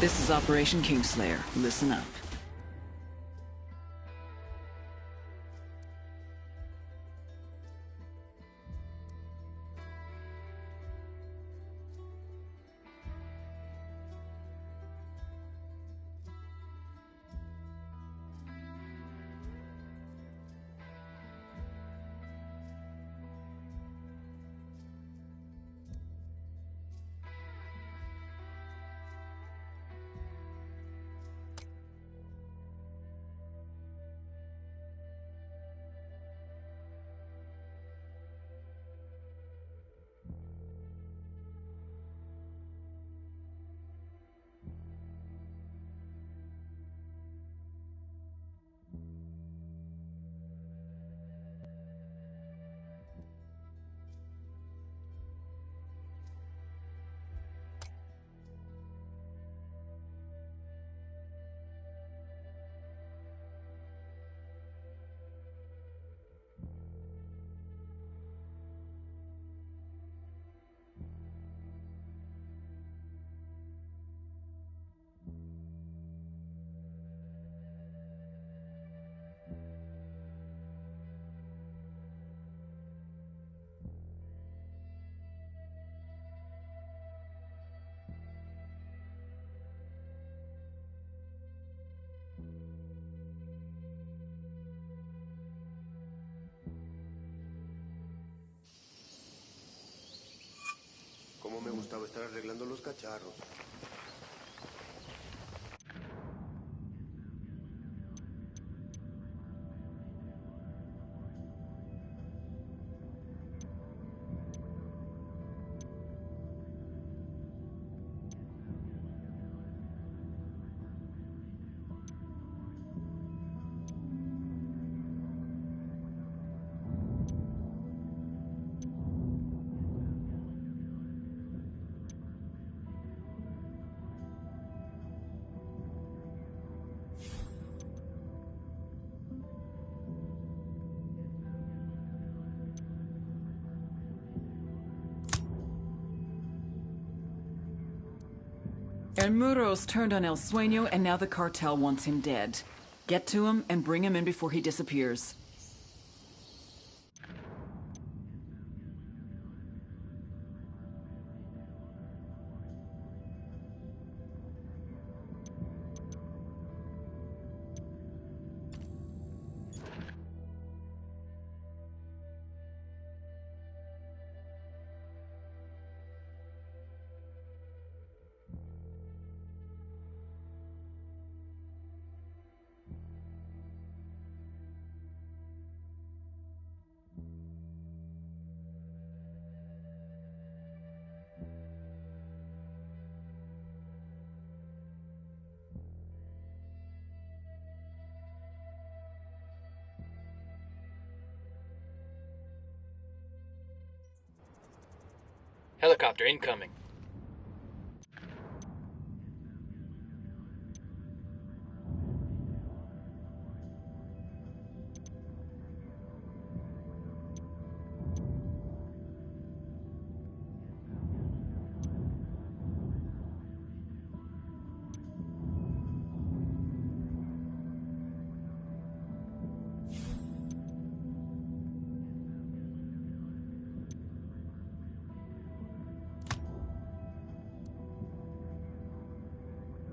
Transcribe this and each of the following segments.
This is Operation Kingslayer. Listen up. Cómo me gustaba estar arreglando los cacharros. El Muro's turned on El Sueño, and now the cartel wants him dead. Get to him and bring him in before he disappears. Helicopter incoming.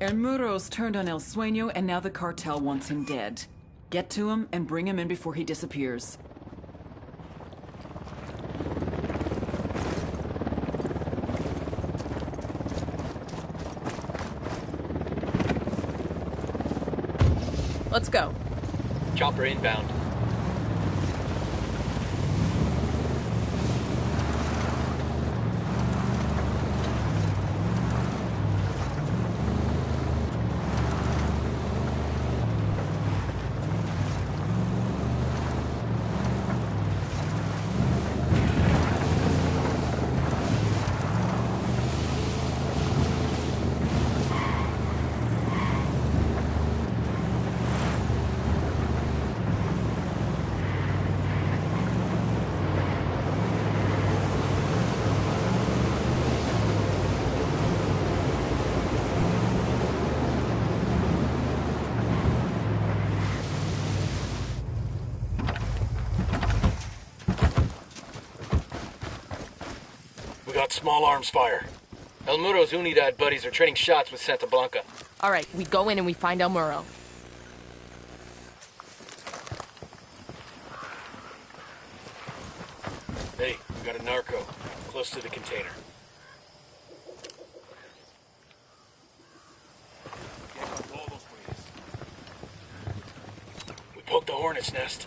El Muro's turned on El Sueño, and now the cartel wants him dead. Get to him and bring him in before he disappears. Let's go. Chopper inbound. We got small arms fire. El Muro's Unidad buddies are trading shots with Santa Blanca. All right, we go in and we find El Muro. Hey, we got a narco. Close to the container. We poked the hornet's nest.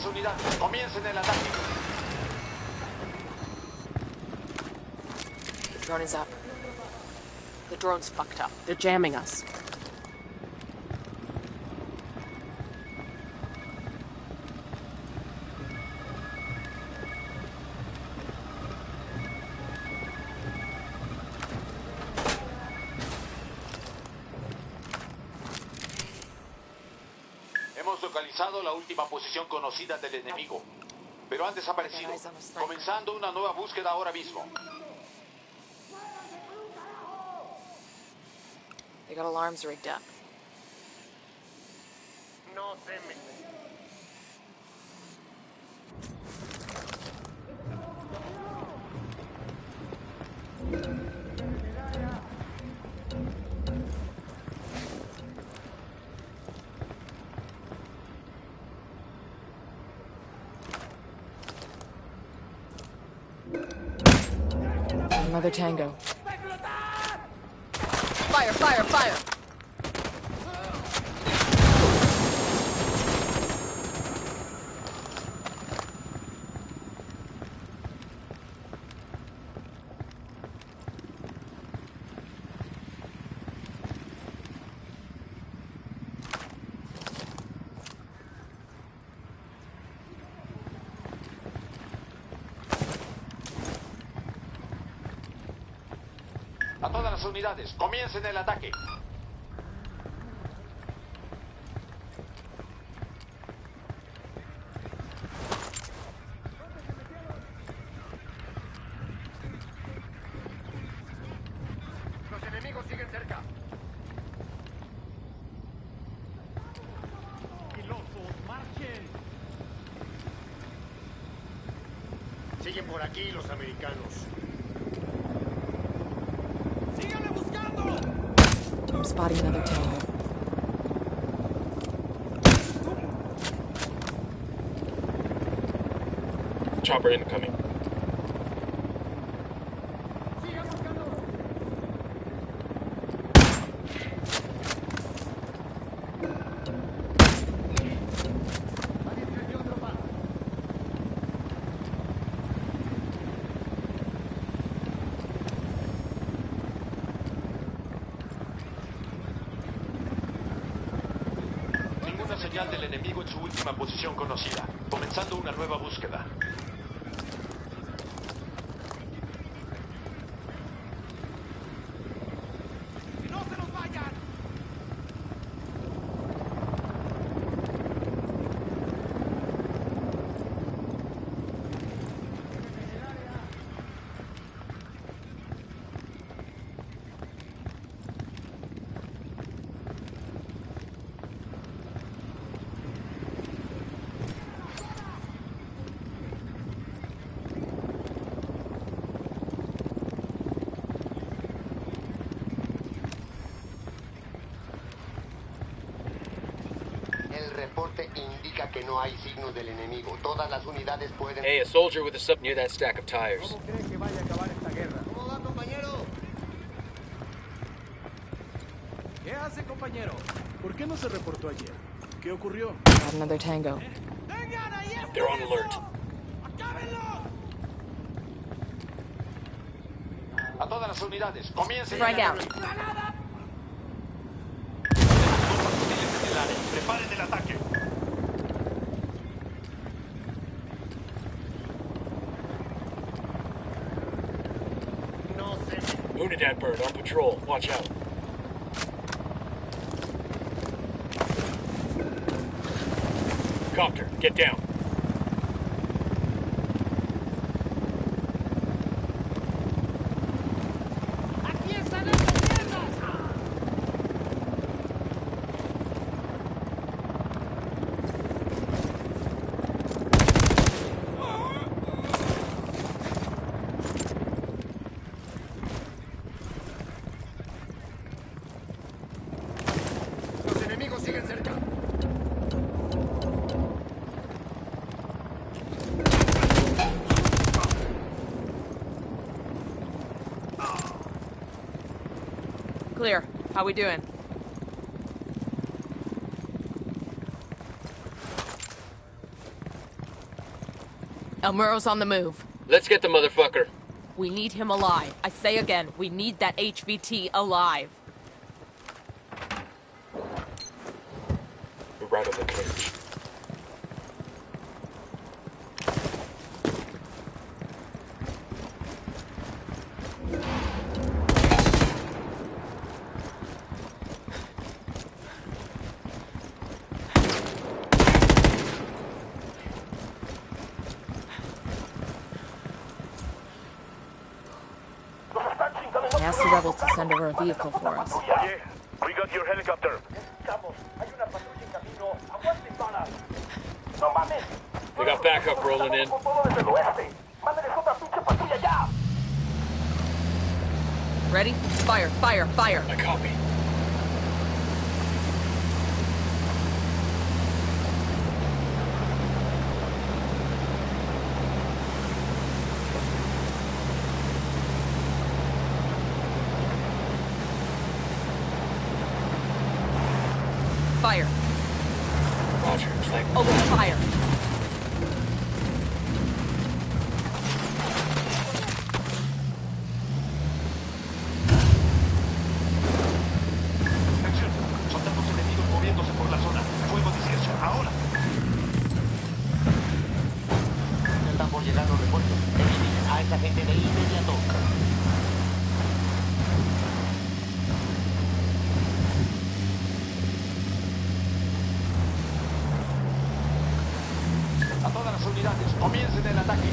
Unidades, comiencen el ataque. The drone is up. The drone's fucked up. They're jamming us. Hemos localizado la última posición conocida del enemigo, pero han desaparecido, comenzando una nueva búsqueda ahora mismo. They got alarms rigged up. No temen. Another tango. Fire, fire, fire! A todas las unidades, comiencen el ataque. Los enemigos siguen cerca. ¡Pilotos, marchen! Siguen por aquí los americanos. I'm spotting another tango. Chopper incoming. señal del enemigo en su última posición conocida, comenzando una nueva búsqueda. El reporte indica que no hay signos del enemigo. Todas las unidades pueden... Hey, a soldier with us up near that stack of tires. ¿Cómo crees que vaya a acabar esta guerra? ¿Cómo va, compañero? ¿Qué hace, compañero? ¿Por qué no se reportó ayer? ¿Qué ocurrió? Got another tango. They're on alert. A todas las unidades, comiencen. Frag out. Preparen el ataque. No se... Unidad bird on patrol. Watch out. Copter, get down. Los enemigos siguen cerca. Clear. How we doing? El Muro's on the move. Let's get the motherfucker. We need him alive. I say again, we need that HVT alive. We're right on the cage. I asked the rebels to send over a vehicle for us. Yeah, we got your helicopter. We got backup rolling in. Ready? Fire, fire, fire. I copy. Fire. Roger, flank. Open fire. Atención, soldados enemigos moviéndose por la zona. Fuego discreción, ahora. Están por llegar los refuerzos. Eliminen a esa gente de inmediato. A todas las unidades, comiencen el ataque.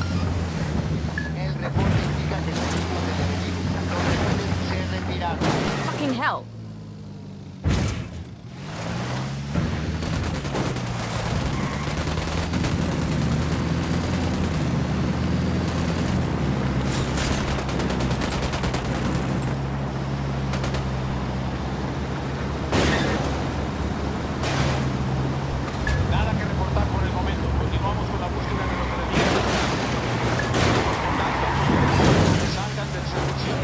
El reporte indica que no hay signos del enemigo. Los refuerzos se retiraron. Fucking hell. Nada que reportar por el momento. Continuamos con la búsqueda de los enemigos. Salgan del servicio.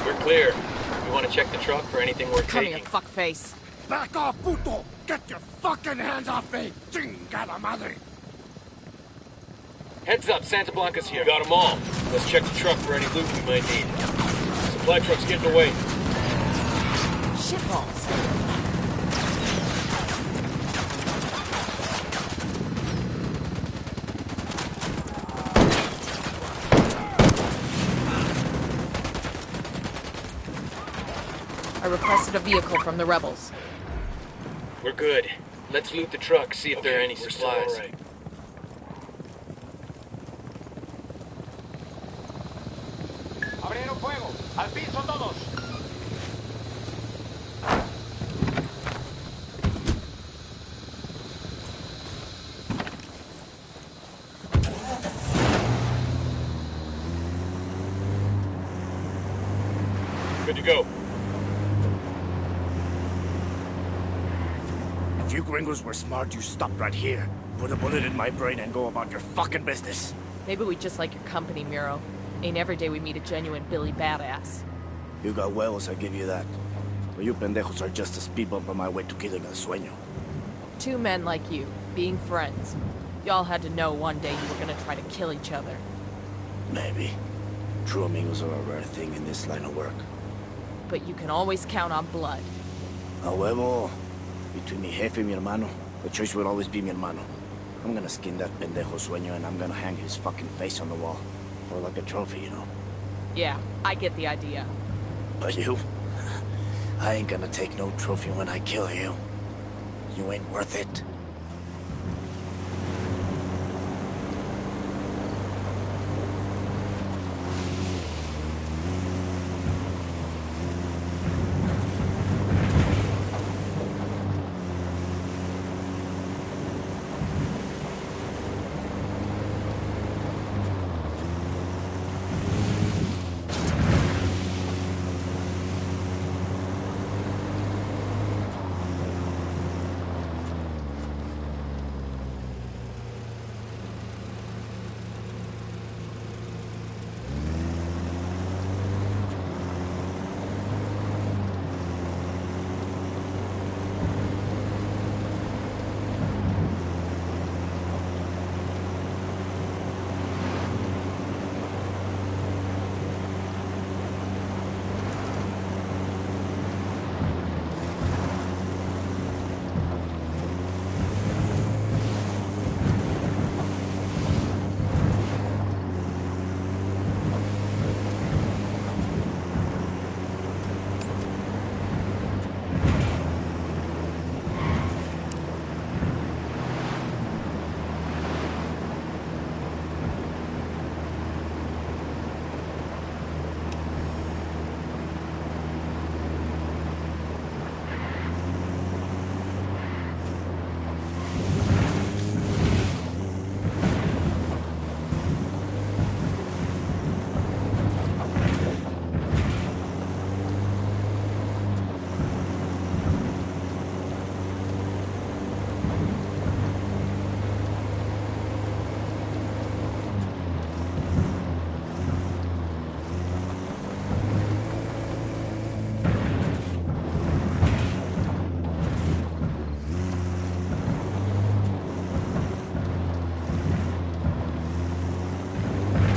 We're clear. We want to check the truck for anything worth Come here, taking. fuckface. ¡Back off, puto! Get your fucking hands off me! Chingada madre! Heads up, Santa Blanca's here. Got them all. Let's check the truck for any loot we might need. Supply truck's getting away. Shitballs. I requested a vehicle from the rebels. We're good. Let's loot the truck, see if there are any supplies. All right. ¡Abrieron fuego! ¡Al piso todos! Good to go. If you gringos were smart, you stop right here. Put a bullet in my brain and go about your fucking business. Maybe we just like your company, Miro. Ain't every day we meet a genuine Billy badass. You got huevos, I give you that. But you pendejos are just a speed bump on my way to killing El Sueño. Two men like you, being friends. Y'all had to know one day you were gonna try to kill each other. Maybe. True amigos are a rare thing in this line of work. But you can always count on blood. A huevo. Between mi jefe y mi hermano, the choice would always be mi hermano. I'm gonna skin that pendejo Sueño and I'm gonna hang his fucking face on the wall. Or like a trophy, you know. Yeah, I get the idea. But you? I ain't gonna take no trophy when I kill you. You ain't worth it.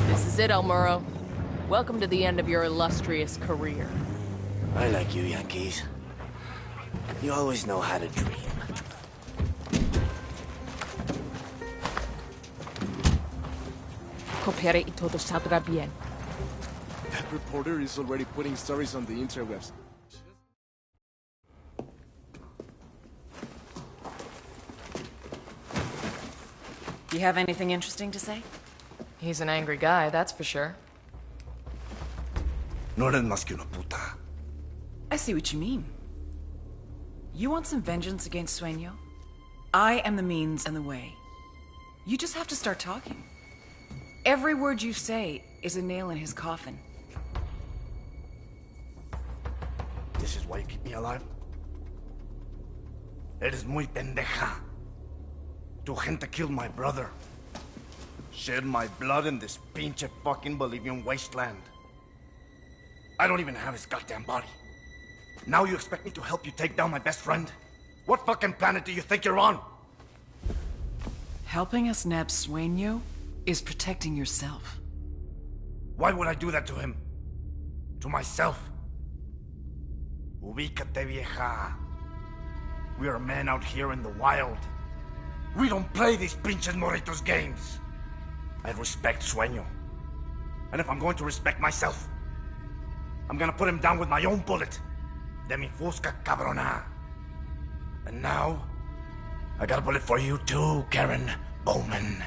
This is it, El Muro. Welcome to the end of your illustrious career. I like you, Yankees. You always know how to dream. Coopere y todo saldrá bien. That reporter is already putting stories on the interwebs. You have anything interesting to say? He's an angry guy, that's for sure. No eres más que una puta. I see what you mean. You want some vengeance against Sueño? I am the means and the way. You just have to start talking. Every word you say is a nail in his coffin. This is why you keep me alive? Eres muy pendeja. Tu gente killed my brother. Shed my blood in this pinche fucking Bolivian wasteland. I don't even have his goddamn body. Now you expect me to help you take down my best friend? What fucking planet do you think you're on? Helping us nab Sueño is protecting yourself. Why would I do that to him? To myself? Ubícate, vieja. We are men out here in the wild. We don't play these pinches morritos games. I respect Sueño. And if I'm going to respect myself, I'm gonna put him down with my own bullet. De mi fusca, cabrona. And now, I got a bullet for you too, Karen Bowman.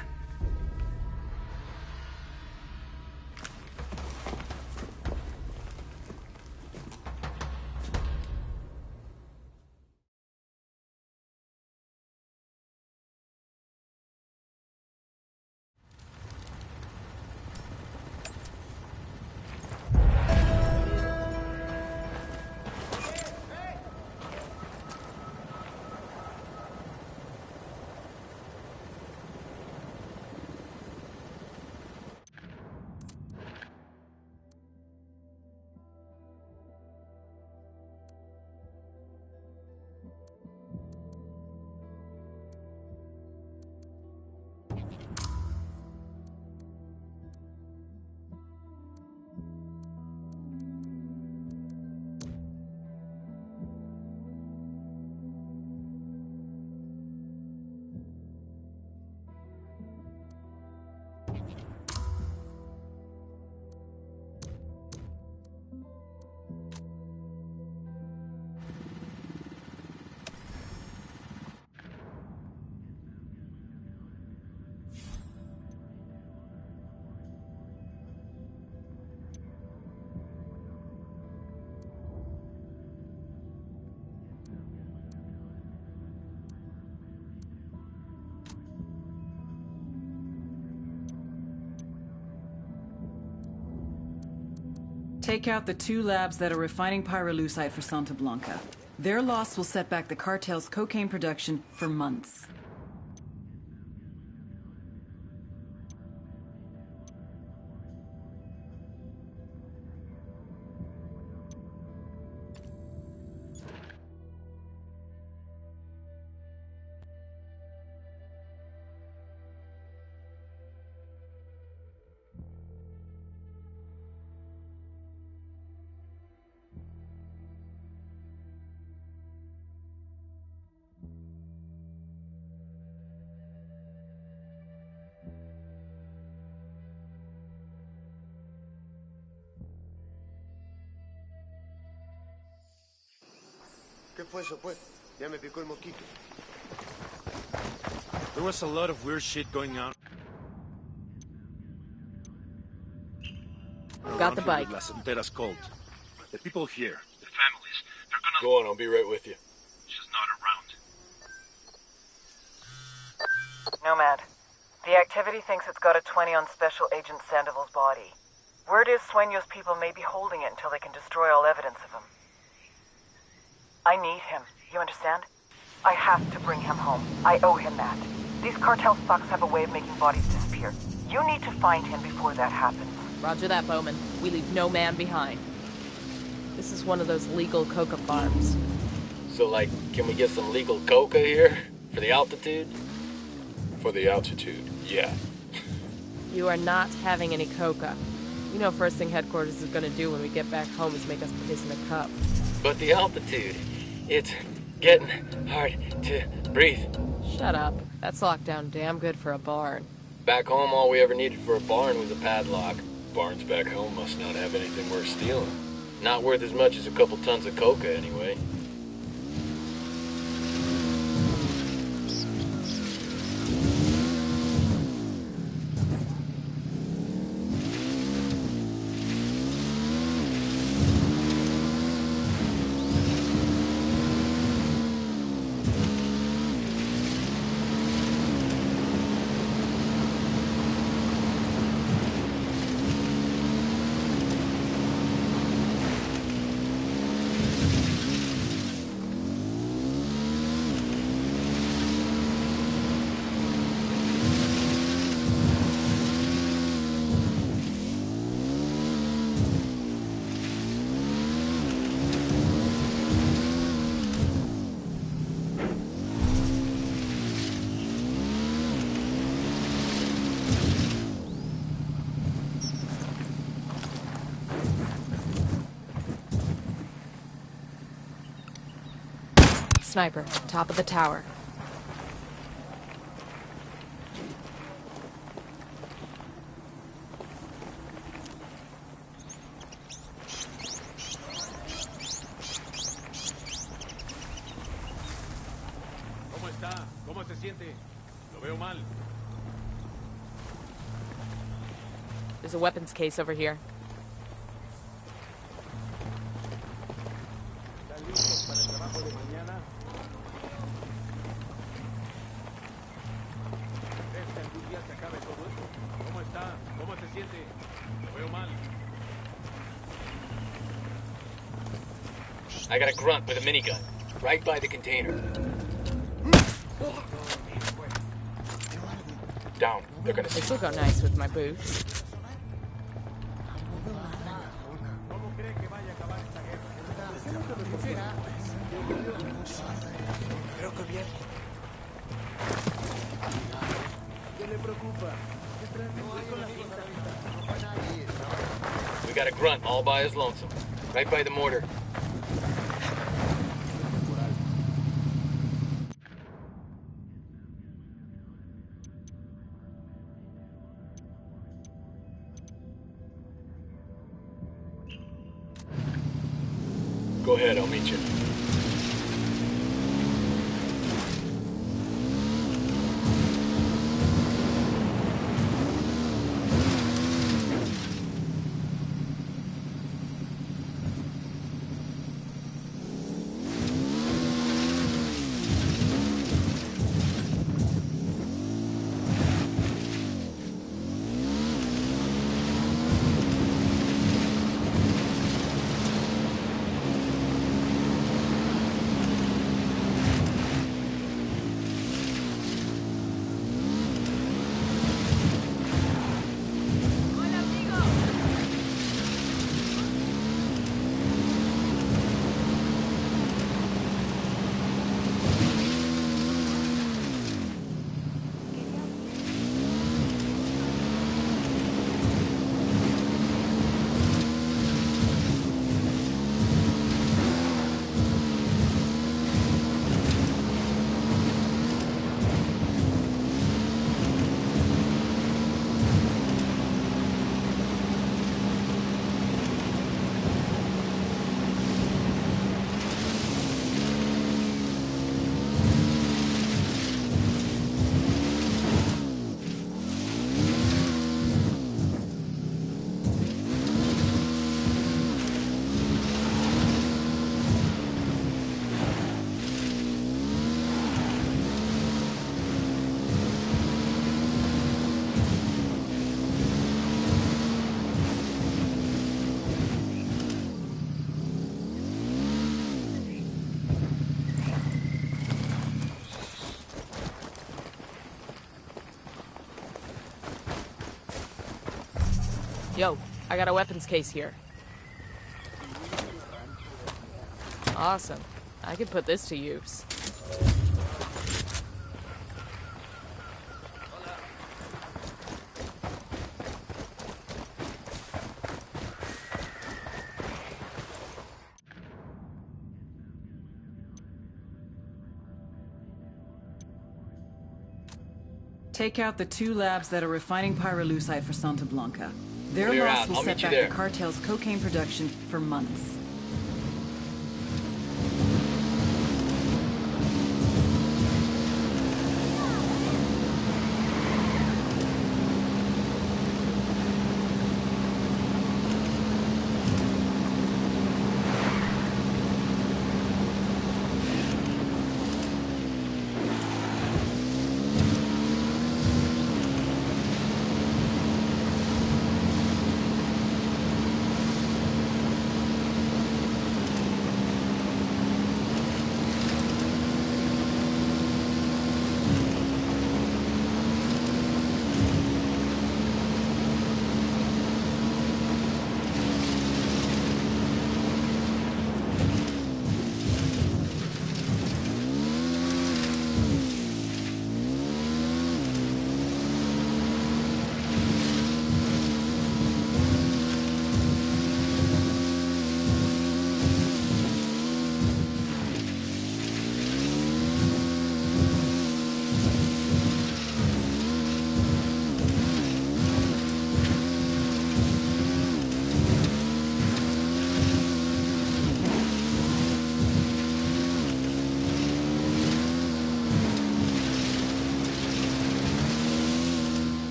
Take out the 2 labs that are refining pyrolusite for Santa Blanca. Their loss will set back the cartel's cocaine production for months. ¿Qué fue eso, pues? Ya me picó el mosquito. There was a lot of weird shit going on. Got the around here bike. with Las Enteras cult. The people here, the families, they're gonna... Go on, I'll be right with you. She's not around. Nomad, the activity thinks it's got a 20 on Special Agent Sandoval's body. Word is Sueño's people may be holding it until they can destroy all evidence of him. I need him, you understand? I have to bring him home. I owe him that. These cartel fucks have a way of making bodies disappear. You need to find him before that happens. Roger that, Bowman. We leave no man behind. This is one of those legal coca farms. So, like, can we get some legal coca here? For the altitude? For the altitude, yeah. You are not having any coca. You know first thing headquarters is gonna do when we get back home is make us piss in a cup. But the altitude, it's getting hard to breathe. Shut up. That's locked down damn good for a barn. Back home, all we ever needed for a barn was a padlock. Barns back home must not have anything worth stealing. Not worth as much as a couple tons of coca, anyway. Sniper, top of the tower. ¿Cómo está? ¿Cómo se siente? Lo veo mal. There's a weapons case over here. ¿Están listos para el trabajo de mañana? ¿Crees que algún día se acabe todo esto? ¿Cómo está? ¿Cómo se siente? Lo veo mal. I got a grunt with a minigun, right by the container. Down. They're gonna see. This will go nice with my boots. ¿Cómo cree que vaya a acabar esta guerra? Creo que bien. ¿Qué le preocupa? We got a grunt all by his lonesome, right by the mortar. Go ahead, I'll meet you. Yo, I got a weapons case here. Awesome. I could put this to use. Take out the 2 labs that are refining pyrolusite for Santa Blanca. Their Clear loss out. will I'll set meet you back there. the cartel's cocaine production for months.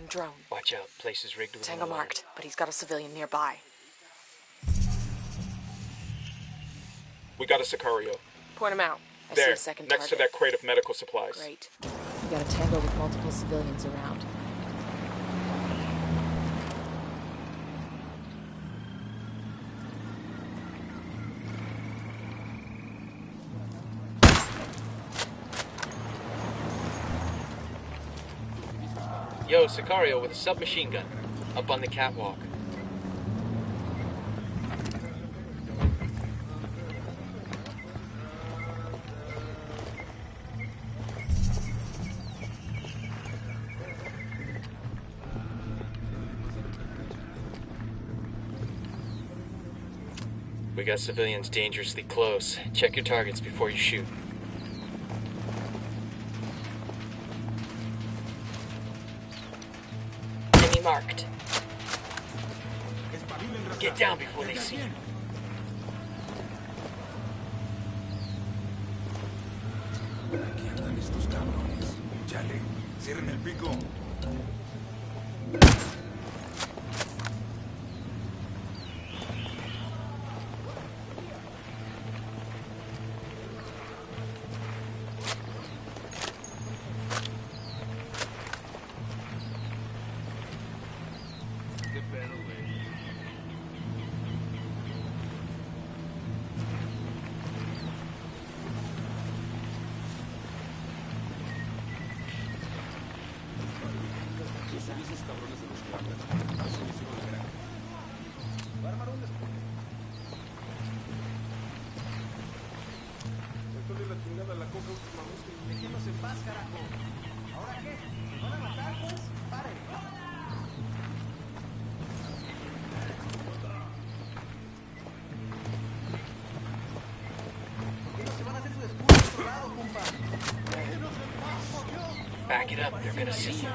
flying drone. Watch out, place is rigged with Tango marked, but he's got a civilian nearby. We got a Sicario. Point him out. I see There, a second next to target. that crate of medical supplies. Great. We got a Tango with multiple civilians around. Yo, Sicario with a submachine gun. Up on the catwalk. We got civilians dangerously close. Check your targets before you shoot. Enemy marked. Get down before they see you. Aquí andan estos cabrones. Chale, cierren el pico. Back it up, they're gonna see you.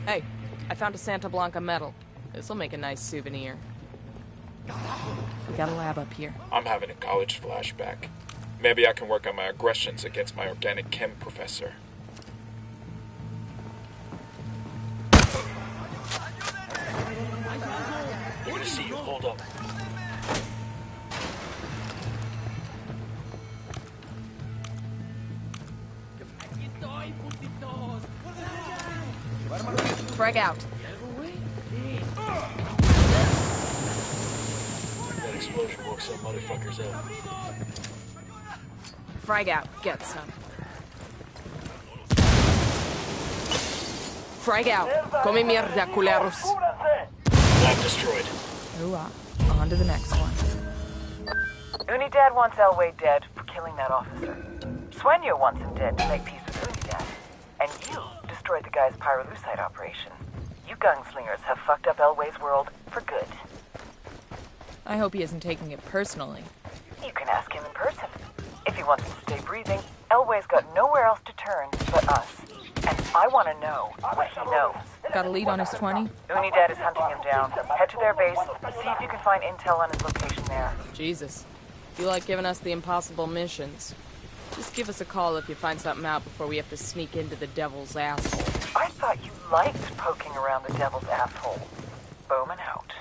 Hey, I found a Santa Blanca medal. This'll make a nice souvenir. We got a lab up here. I'm having a college flashback. Maybe I can work on my aggressions against my organic chem professor. They're gonna see you, hold up. Frag out. That explosion woke some motherfuckers up. Frag out. Get some. Frag out. Come mierda, culeros. Lab destroyed. Ooh-ah. On to the next one. Unidad wants Elway dead for killing that officer. Sueño wants him dead to make peace with Unidad. And you destroyed the guy's pyrolusite operation. You gunslingers have fucked up Elway's world for good. I hope he isn't taking it personally. You can ask him in person. If he wants to stay breathing, Elway's got nowhere else to turn but us. And I want to know what he knows. Got a lead on his 20? Unidad is hunting him down. Head to their base, see if you can find intel on his location there. Jesus. You like giving us the impossible missions. Just give us a call if you find something out before we have to sneak into the devil's asshole. I thought you liked poking around the devil's asshole. Bowman out.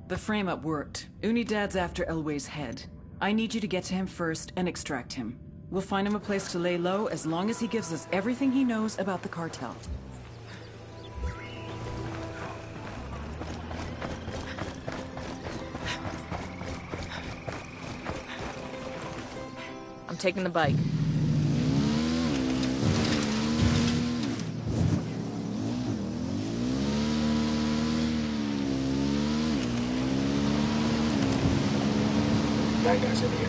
The frame-up worked. Unidad's after Elway's head. I need you to get to him first and extract him. We'll find him a place to lay low as long as he gives us everything he knows about the cartel. I'm taking the bike. Bad guys in here.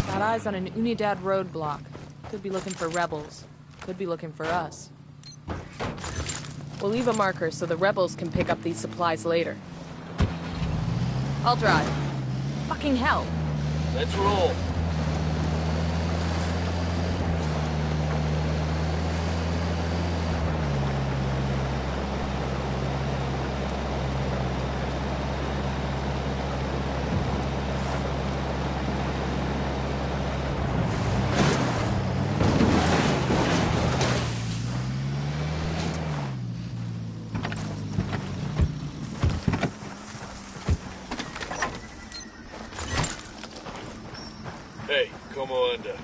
Got eyes on an Unidad roadblock. Could be looking for rebels. Could be looking for us. We'll leave a marker so the rebels can pick up these supplies later. I'll drive. Fucking hell. Let's roll. Hey, como anda?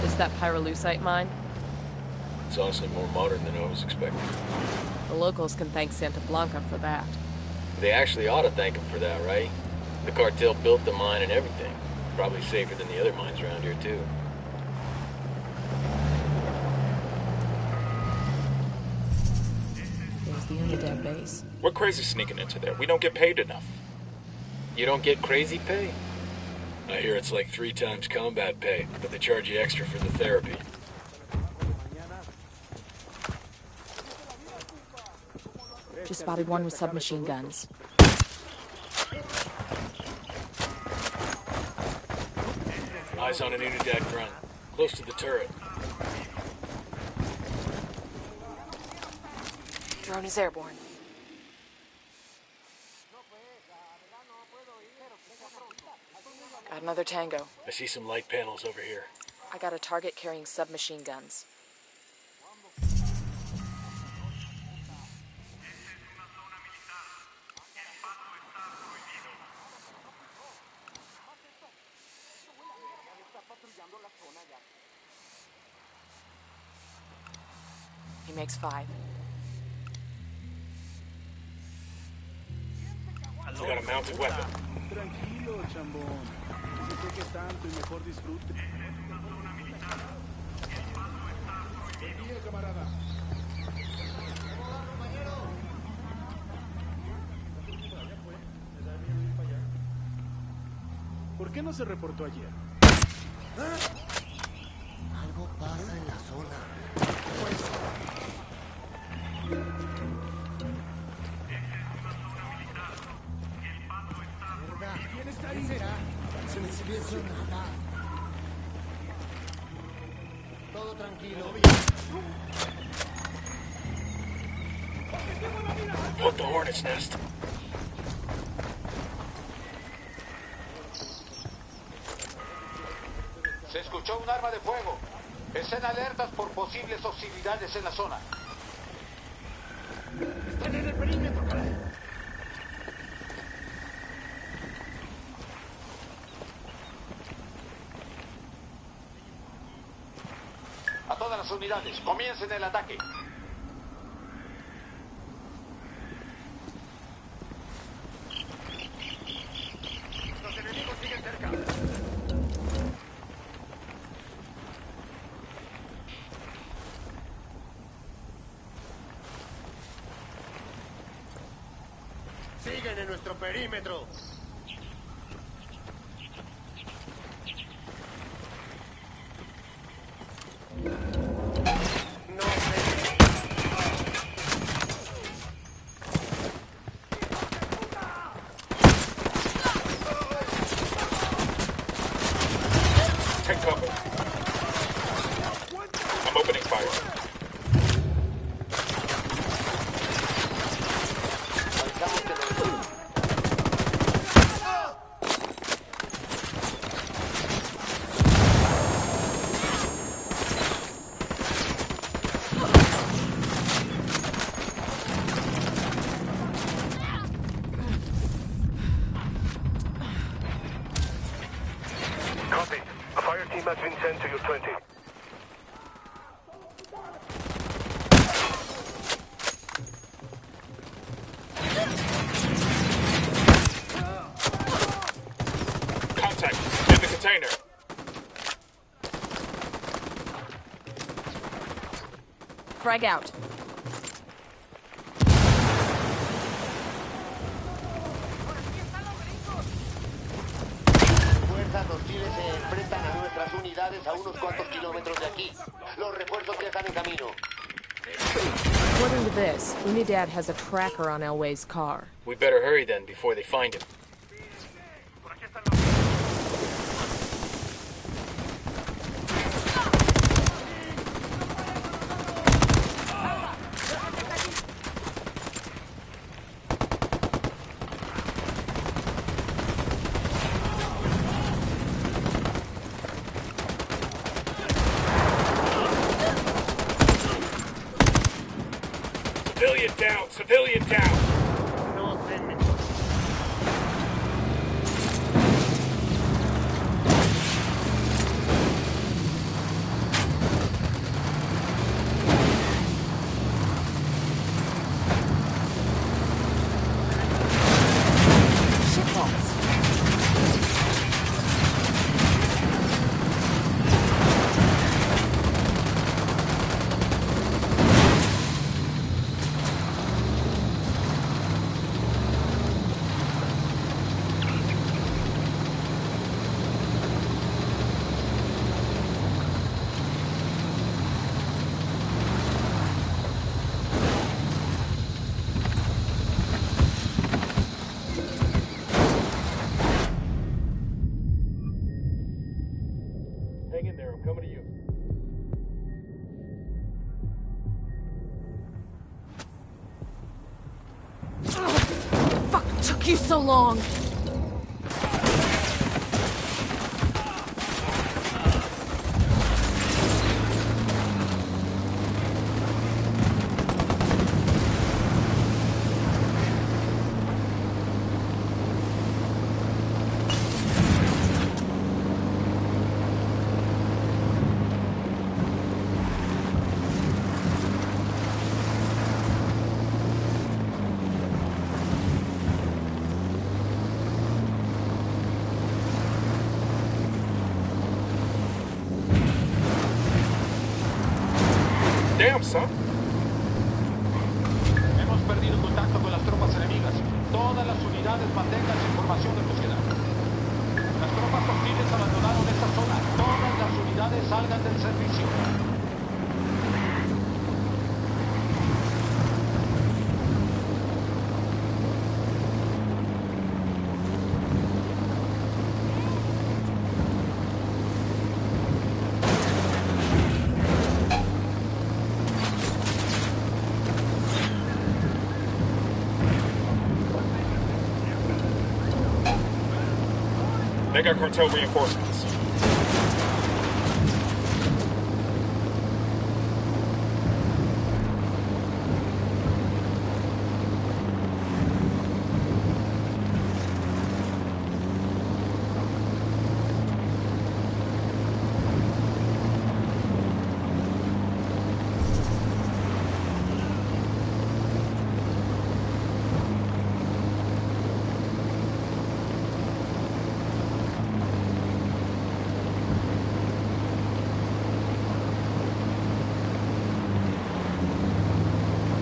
Is that pyrolusite mine? It's honestly more modern than I was expecting. The locals can thank Santa Blanca for that. They actually ought to thank him for that, right? The cartel built the mine and everything. Probably safer than the other mines around here, too. There's the Unidad base. We're crazy sneaking into there. We don't get paid enough. You don't get crazy pay? I hear it's like 3 times combat pay, but they charge you extra for the therapy. Just spotted one with submachine guns. Eyes on an Unidad grunt, close to the turret. Drone is airborne. Got another tango. I see some light panels over here. I got a target carrying submachine guns. He makes 5. I got a mounted weapon. Tranquilo, chambón. No se queje tanto y mejor disfrute. ¿Por qué no se reportó ayer? Algo pasa en la zona. ¿Quién está ahí? Se me silencio nada. Todo tranquilo. What the hornet's nest? Se escuchó un arma de fuego. Estén alertas por posibles hostilidades en la zona. Están en el perímetro, caray. A todas las unidades, comiencen el ataque. Los enemigos siguen cerca. Siguen en nuestro perímetro. No sé. Take cover. I'm opening fire. Avisamos que los... Copy. A fire team has been sent to your 20. Contact in the container. Frag out. Fuerzas hostiles se enfrentan a nuestras unidades a unos cuantos kilómetros de aquí. Los refuerzos ya están en camino. According to this, Unidad has a tracker on Elway's car. We better hurry then before they find him. Civilian down! Civilian down! No se me... Hang in there, I'm coming to you. Fuck took you so long? pasa? Hemos perdido contacto con las tropas enemigas. Todas las unidades mantengan su información de búsqueda. Las tropas hostiles abandonaron esta zona. Todas las unidades salgan del servicio. Mega cartel reinforcements.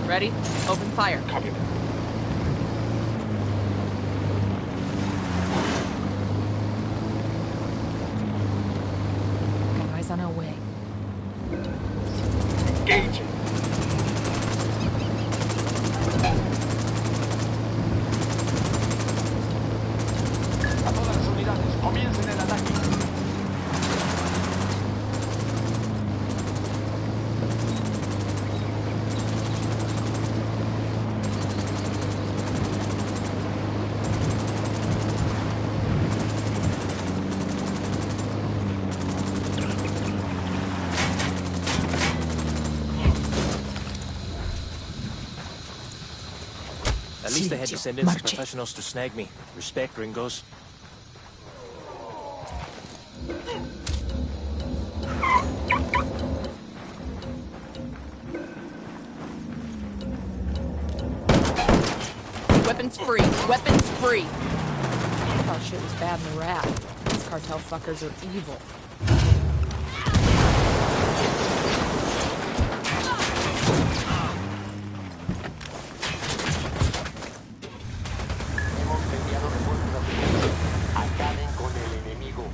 Ready? Open fire. Copy that. Got eyes on our way. Engaging. A todas las unidades, comiencen el ataque. At least they had to send in some professionals to snag me. Respect, gringos. Weapons free. Weapons free. I thought shit was bad in the rap. These cartel fuckers are evil. Hemos enviado refuerzos a su base. Acaben con el enemigo.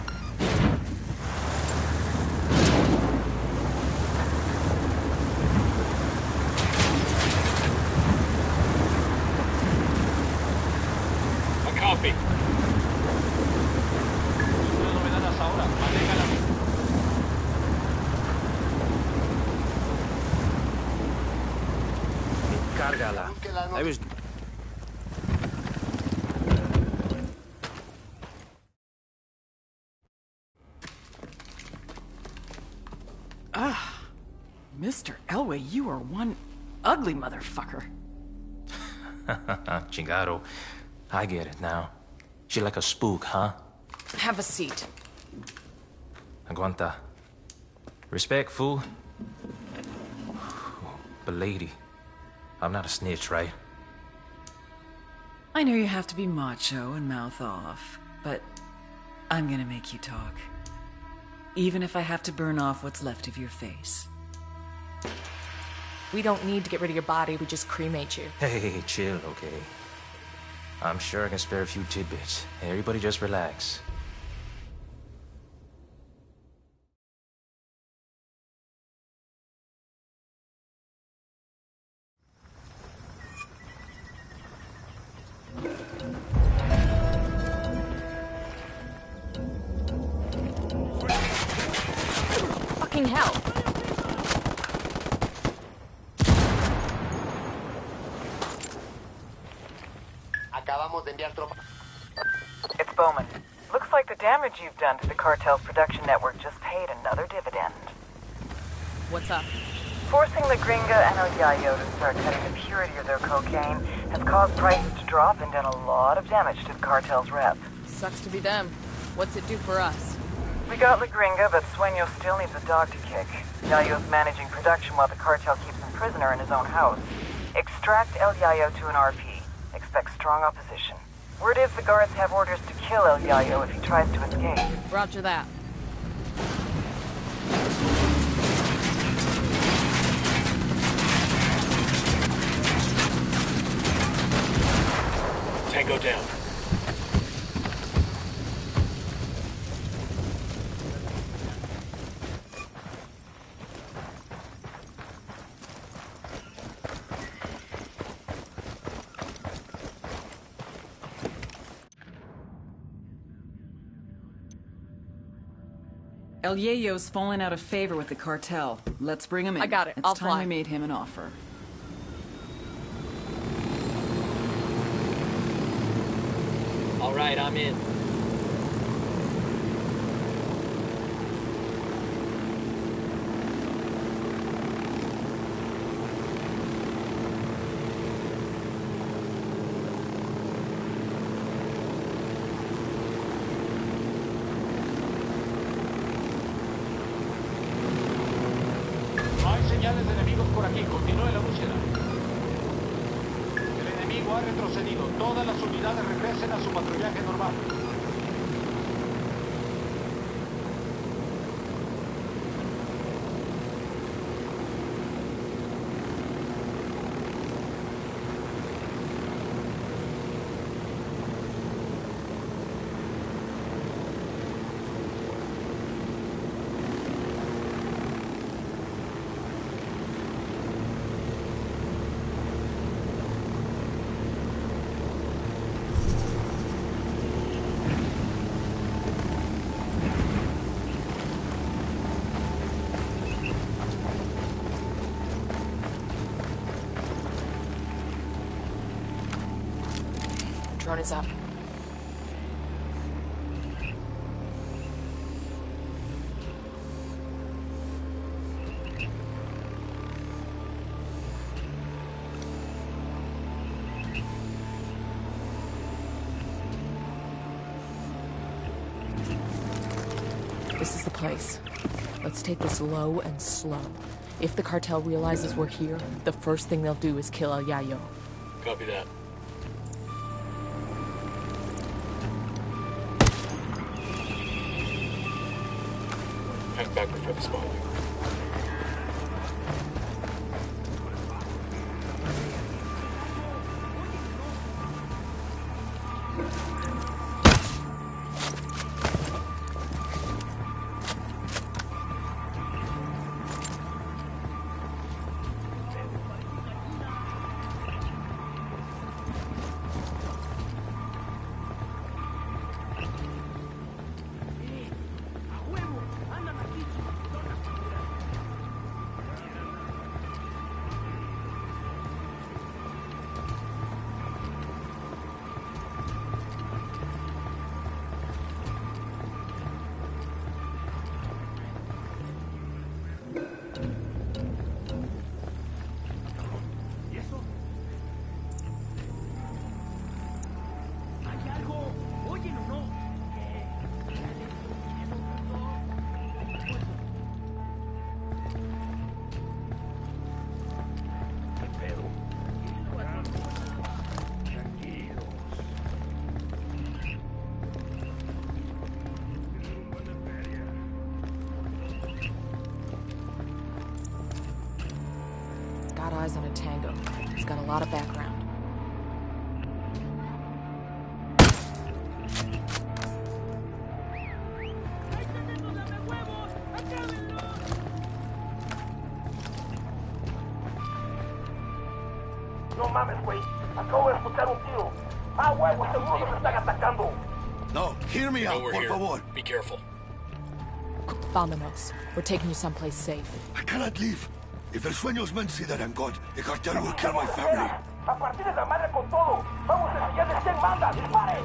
A copy. Una novedad hasta ahora. Manténgala. Cárgala. I was... Mr. Elway, you are one ugly motherfucker. Chingado. I get it now. She like a spook, huh? Have a seat. Aguanta. Respect, fool. But lady, I'm not a snitch, right? I know you have to be macho and mouth off, but I'm gonna make you talk. Even if I have to burn off what's left of your face. We don't need to get rid of your body, we just cremate you. Hey, chill, okay? I'm sure I can spare a few tidbits. Everybody just relax. Fucking hell. Acabamos de enviar tropas. It's Bowman. Looks like the damage you've done to the cartel's production network just paid another dividend. What's up? Forcing the Gringa and El Yayo to start cutting the purity of their cocaine has caused prices to drop and done a lot of damage to the cartel's rep. Sucks to be them. What's it do for us? We got La Gringa, but Sueño still needs a dog to kick. Yayo's managing production while the cartel keeps him prisoner in his own house. Extract El Yayo to an RP. Expect strong opposition. Word is the guards have orders to kill El Yayo if he tries to escape. Roger that. Tango down. El Yayo's fallen out of favor with the cartel. Let's bring him in. I got it. It's I'll time fly. we made him an offer. All right, I'm in. No hay señales de enemigos por aquí. Continúe la búsqueda. El enemigo ha retrocedido. Todas las unidades regresen a su patrullaje normal. Drone is up. This is the place. Let's take this low and slow. If the cartel realizes we're here, the first thing they'll do is kill El Yayo. Copy that. Hang back before the spot. Got eyes on a tango. He's got a lot of background. No mames, güey. Acabo de escuchar un tiro. Ah, huevo, seguro que me están atacando. No, hear me out, We're por here. favor. Be careful. Vámonos. We're taking you someplace safe. I cannot leave. If El Sueños men see that I'm gone, the cartel will kill my family. A partir de la madre con todo. Vamos a enseñarles quién manda. ¡Dispare!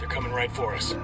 They're coming right for us.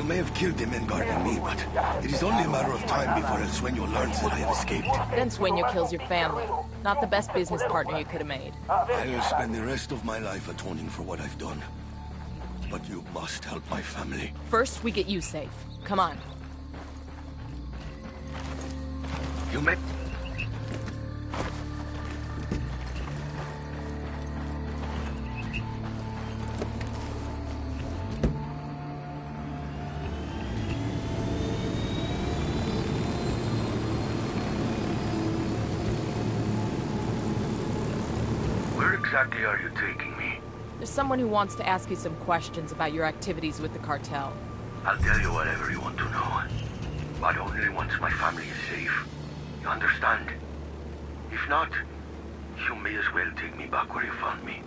You may have killed the men guarding me, but it is only a matter of time before El Sueño learns that I have escaped. Then Sueño kills your family. Not the best business partner you could have made. I will spend the rest of my life atoning for what I've done. But you must help my family. First, we get you safe. Come on. You may... Where exactly are you taking me? There's someone who wants to ask you some questions about your activities with the cartel. I'll tell you whatever you want to know. But only once my family is safe. You understand? If not, you may as well take me back where you found me.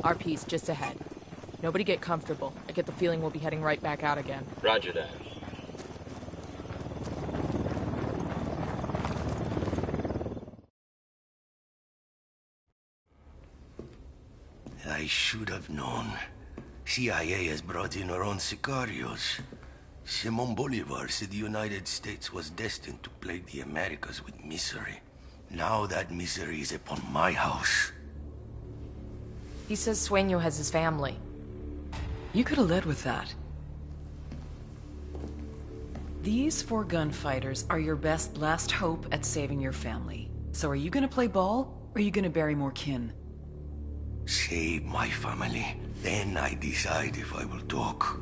RP's just ahead. Nobody get comfortable. I get the feeling we'll be heading right back out again. Roger that. I should have known. CIA has brought in her own sicarios. Simon Bolivar said the United States was destined to plague the Americas with misery. Now that misery is upon my house. He says Sueño has his family. You could have led with that. These 4 gunfighters are your best last hope at saving your family. So are you gonna play ball, or are you gonna bury more kin? Save my family. Then I decide if I will talk.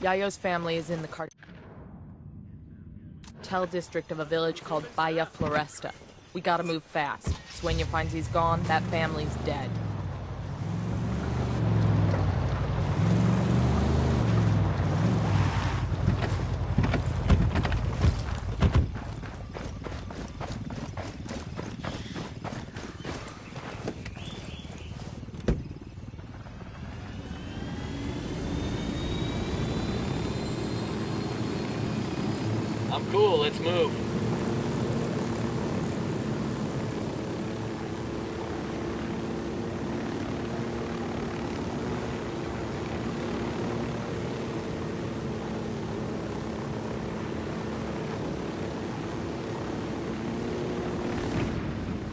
Yayo's family is in the cartel district of a village called Bahia Floresta. We gotta move fast. Sueño finds he's gone, that family's dead. I'm cool, let's move.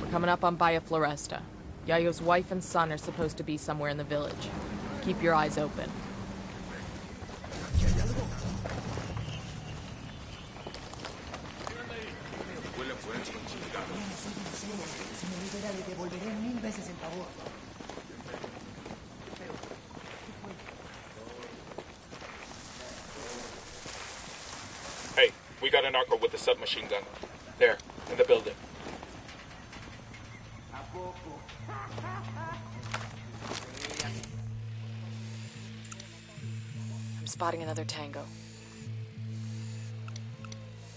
We're coming up on Bahia Floresta. Yayo's wife and son are supposed to be somewhere in the village. Keep your eyes open. Hey, we got a narco with a submachine gun. There, in the building. I'm spotting another tango.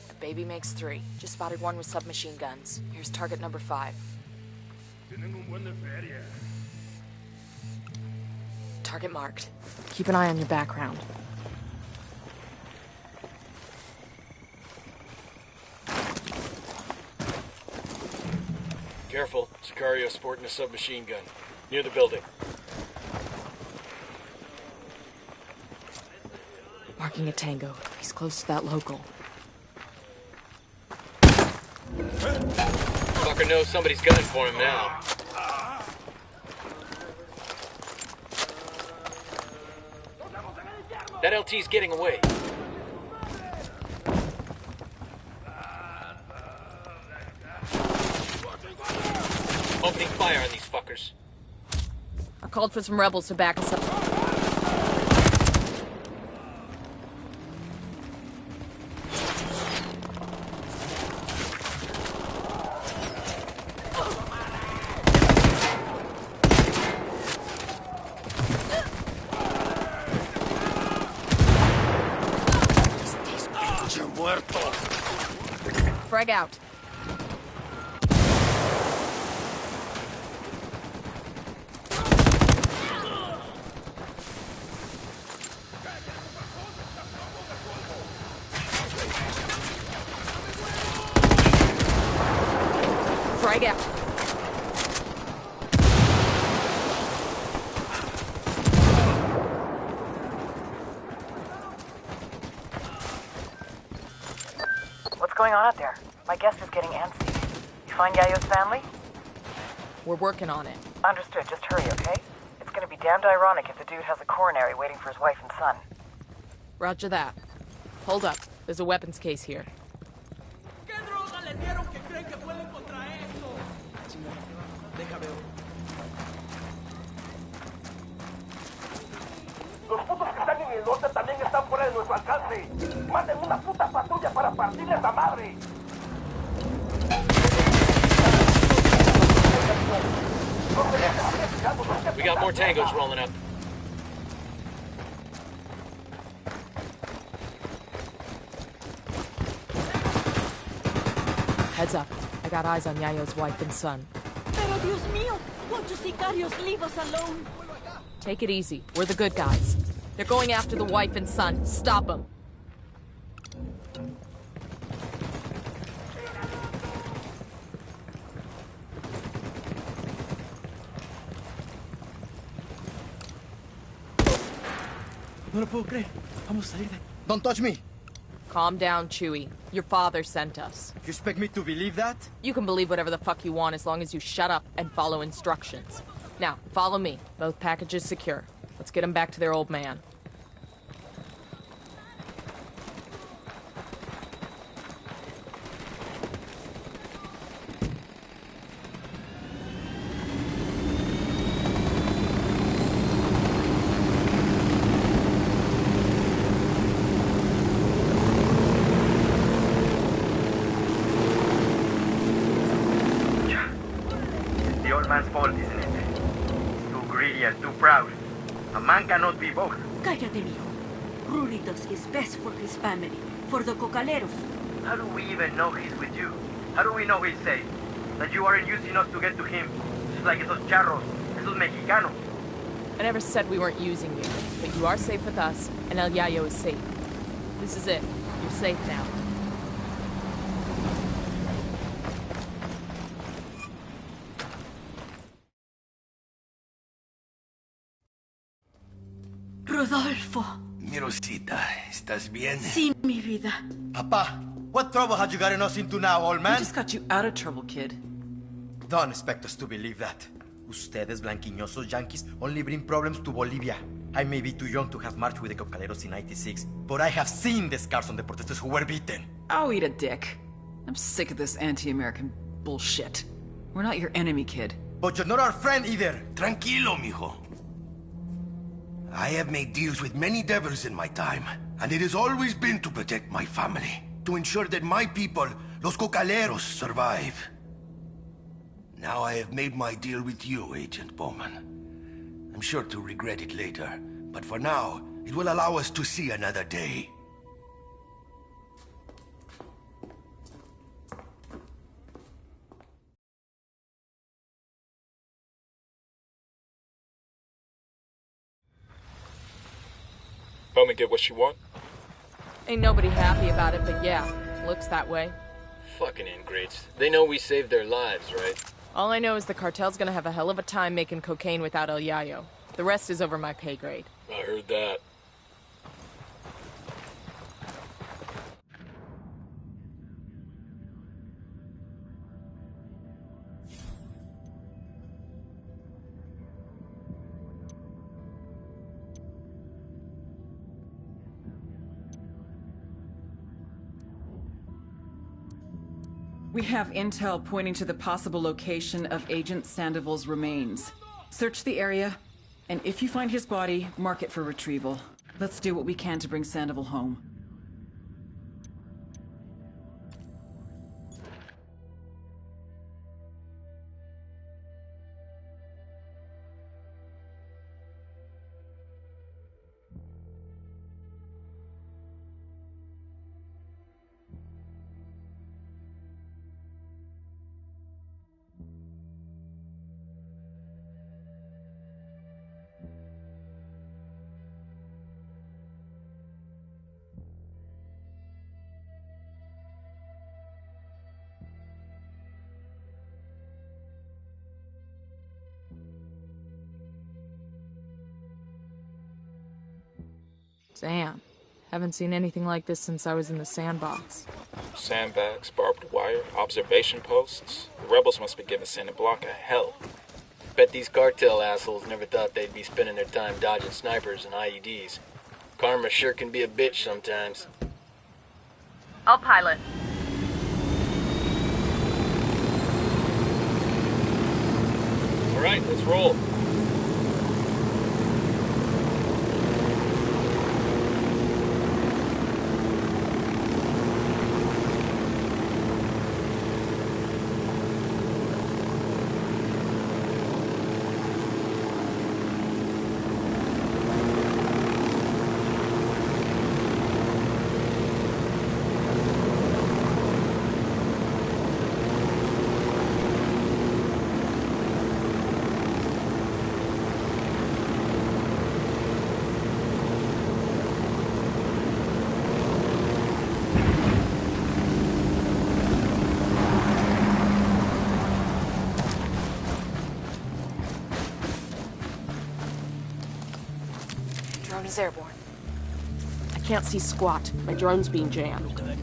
The baby makes 3. Just spotted 1 with submachine guns. Here's target number 5. Target marked. Keep an eye on your background. Careful, Sicario sporting a submachine gun. Near the building. Marking a tango. He's close to that local. Fucker knows somebody's gunning for him now. That LT's getting away. Opening fire on these fuckers. I called for some rebels to back us up. muerto. Frag out. Frag out. What's going on out there? My guest is getting antsy. You find Yayo's family? We're working on it. Understood. Just hurry, okay? It's gonna be damned ironic if the dude has a coronary waiting for his wife and son. Roger that. Hold up. There's a weapons case here. Los putos que están en el norte también están fuera de nuestro alcance. Manden una puta patrulla para partirles la madre. We got more tangos rolling up. Heads up. I got eyes on Yayo's wife and son. Pero Dios mío, won't you sicarios leave us alone? Take it easy. We're the good guys. They're going after the wife and son. Stop them. No lo puedo creer. Vamos a salir de... Don't touch me. Calm down, Chewie. Your father sent us. You expect me to believe that? You can believe whatever the fuck you want as long as you shut up and follow instructions. Now, follow me. Both packages secure. Let's get them back to their old man. The old man's fault, isn't it? Too greedy and too proud. A man cannot be both. Cállate, mijo. Rudy does his best for his family, for the cocaleros. How do we even know he's with you? How do we know he's safe? That you aren't using us to get to him? Just like esos charros, esos mexicanos. I never said we weren't using you, but you are safe with us, and El Yayo is safe. This is it. You're safe now. Rodolfo. Mi Rosita, ¿estás bien? Sí, mi vida. Papa, what trouble had you gotten us into now, old man? We just got you out of trouble, kid. Don't expect us to believe that. Ustedes, blanquiñosos yankees, only bring problems to Bolivia. I may be too young to have marched with the cocaleros in '96, but I have seen the scars on the protesters who were beaten. Oh, eat a dick. I'm sick of this anti-American bullshit. We're not your enemy, kid. But you're not our friend either. Tranquilo, mijo. I have made deals with many devils in my time, and it has always been to protect my family, to ensure that my people, los cocaleros, survive. Now I have made my deal with you, Agent Bowman. I'm sure to regret it later, but for now, it will allow us to see another day. Bowman get what she want? Ain't nobody happy about it, but yeah, looks that way. Fucking ingrates. They know we saved their lives, right? All I know is the cartel's gonna have a hell of a time making cocaine without El Yayo. The rest is over my pay grade. I heard that. We have intel pointing to the possible location of Agent Sandoval's remains. Search the area, and if you find his body, mark it for retrieval. Let's do what we can to bring Sandoval home. Damn. Haven't seen anything like this since I was in the sandbox. Sandbags, barbed wire, observation posts. The rebels must be giving Santa Blanca hell. Bet these cartel assholes never thought they'd be spending their time dodging snipers and IEDs. Karma sure can be a bitch sometimes. I'll pilot. All right, let's roll. Drone is airborne. I can't see squat. My drone's being jammed. I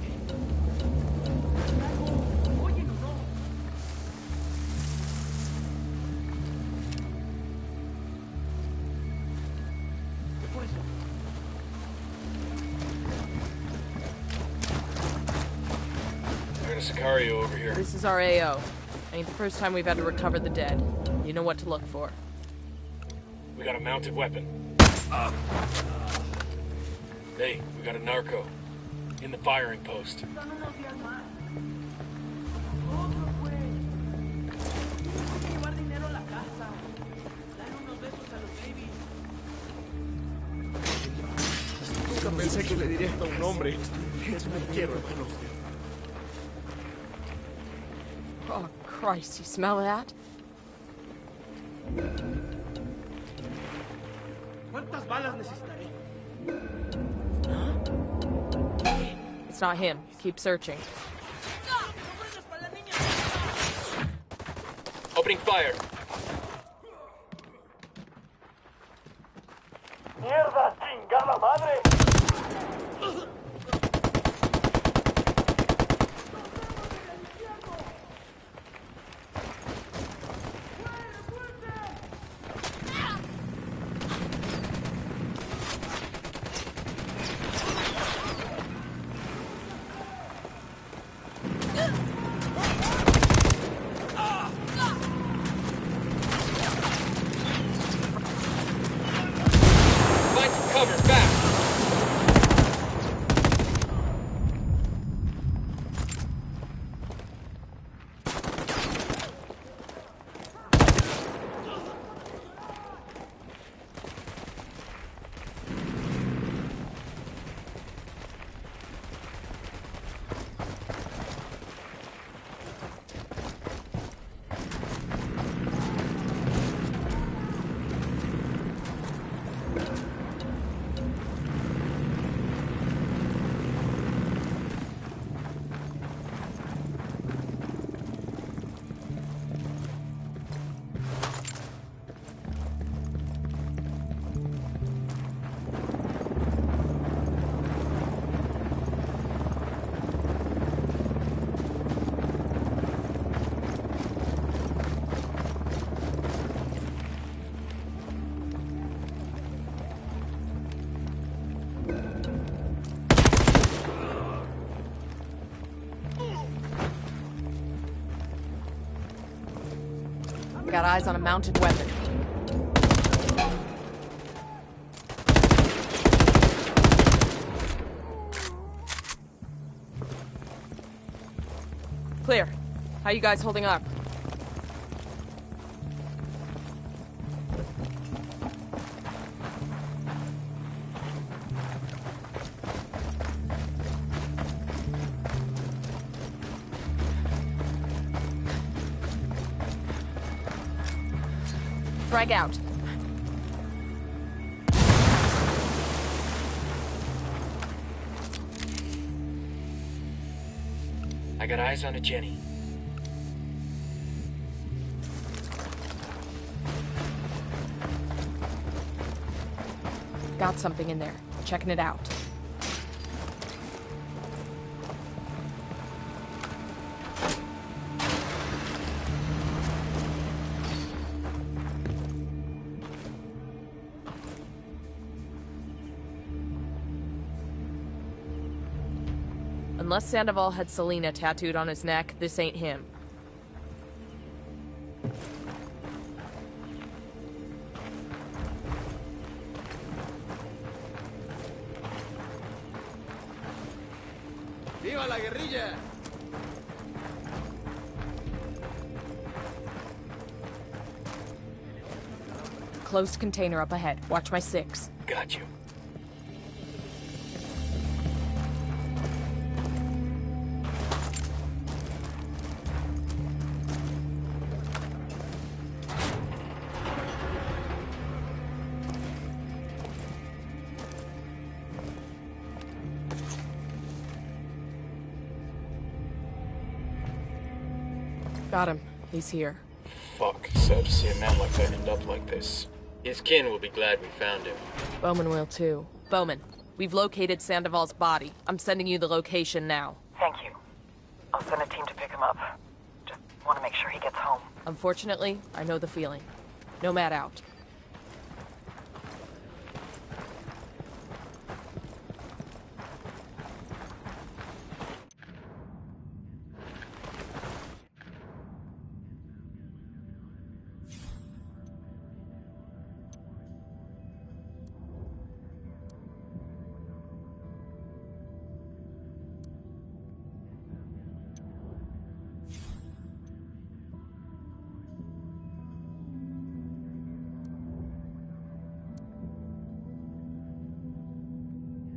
got a Sicario over here. This is our AO. Ain't the first time we've had to recover the dead. You know what to look for. We got a mounted weapon. Hey, we got a narco. In the firing post. Nunca pensé que le diría esto a un hombre. Me quiero, hermano. Oh, Christ, you smell that? ¿Cuántas balas necesitaré? It's not him. Keep searching. Opening fire. ¡Mierda, chingada madre! Find some cover, fast! Got eyes on a mounted weapon. Clear. How you guys holding up? Frag out. I got eyes on a Jenny. Got something in there. Checking it out. Unless Sandoval had Selena tattooed on his neck, this ain't him. ¡Viva la guerrilla! Closed container up ahead. Watch my 6. Got you. Got him. He's here. Fuck, sad to see a man like that end up like this. His kin will be glad we found him. Bowman will too. Bowman, we've located Sandoval's body. I'm sending you the location now. Thank you. I'll send a team to pick him up. Just want to make sure he gets home. Unfortunately, I know the feeling. Nomad out.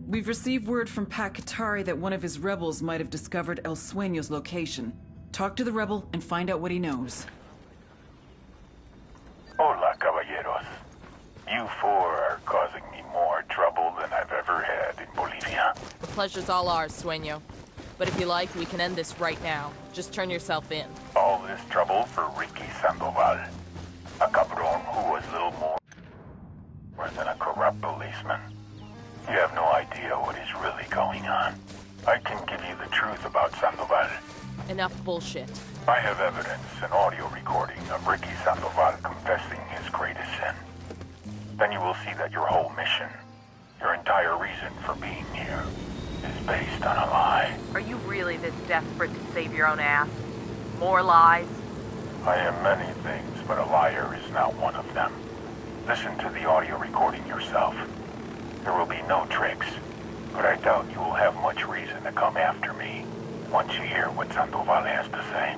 We've received word from Pat Katari that one of his rebels might have discovered El Sueño's location. Talk to the rebel and find out what he knows. Hola, caballeros. You four are causing me more trouble than I've ever had in Bolivia. The pleasure's all ours, Sueño. But if you like, we can end this right now. Just turn yourself in. All this trouble for Ricky Sandoval. A cabron who was little more than a corrupt policeman. You have no idea what is really going on. I can give you the truth about Sandoval. Enough bullshit. I have evidence, an audio recording of Ricky Sandoval confessing his greatest sin. Then you will see that your whole mission, your entire reason for being here, is based on a lie. Are you really this desperate to save your own ass? More lies? I am many things, but a liar is not one of them. Listen to the audio recording yourself. There will be no tricks, but I doubt you will have much reason to come after me once you hear what Sandoval has to say.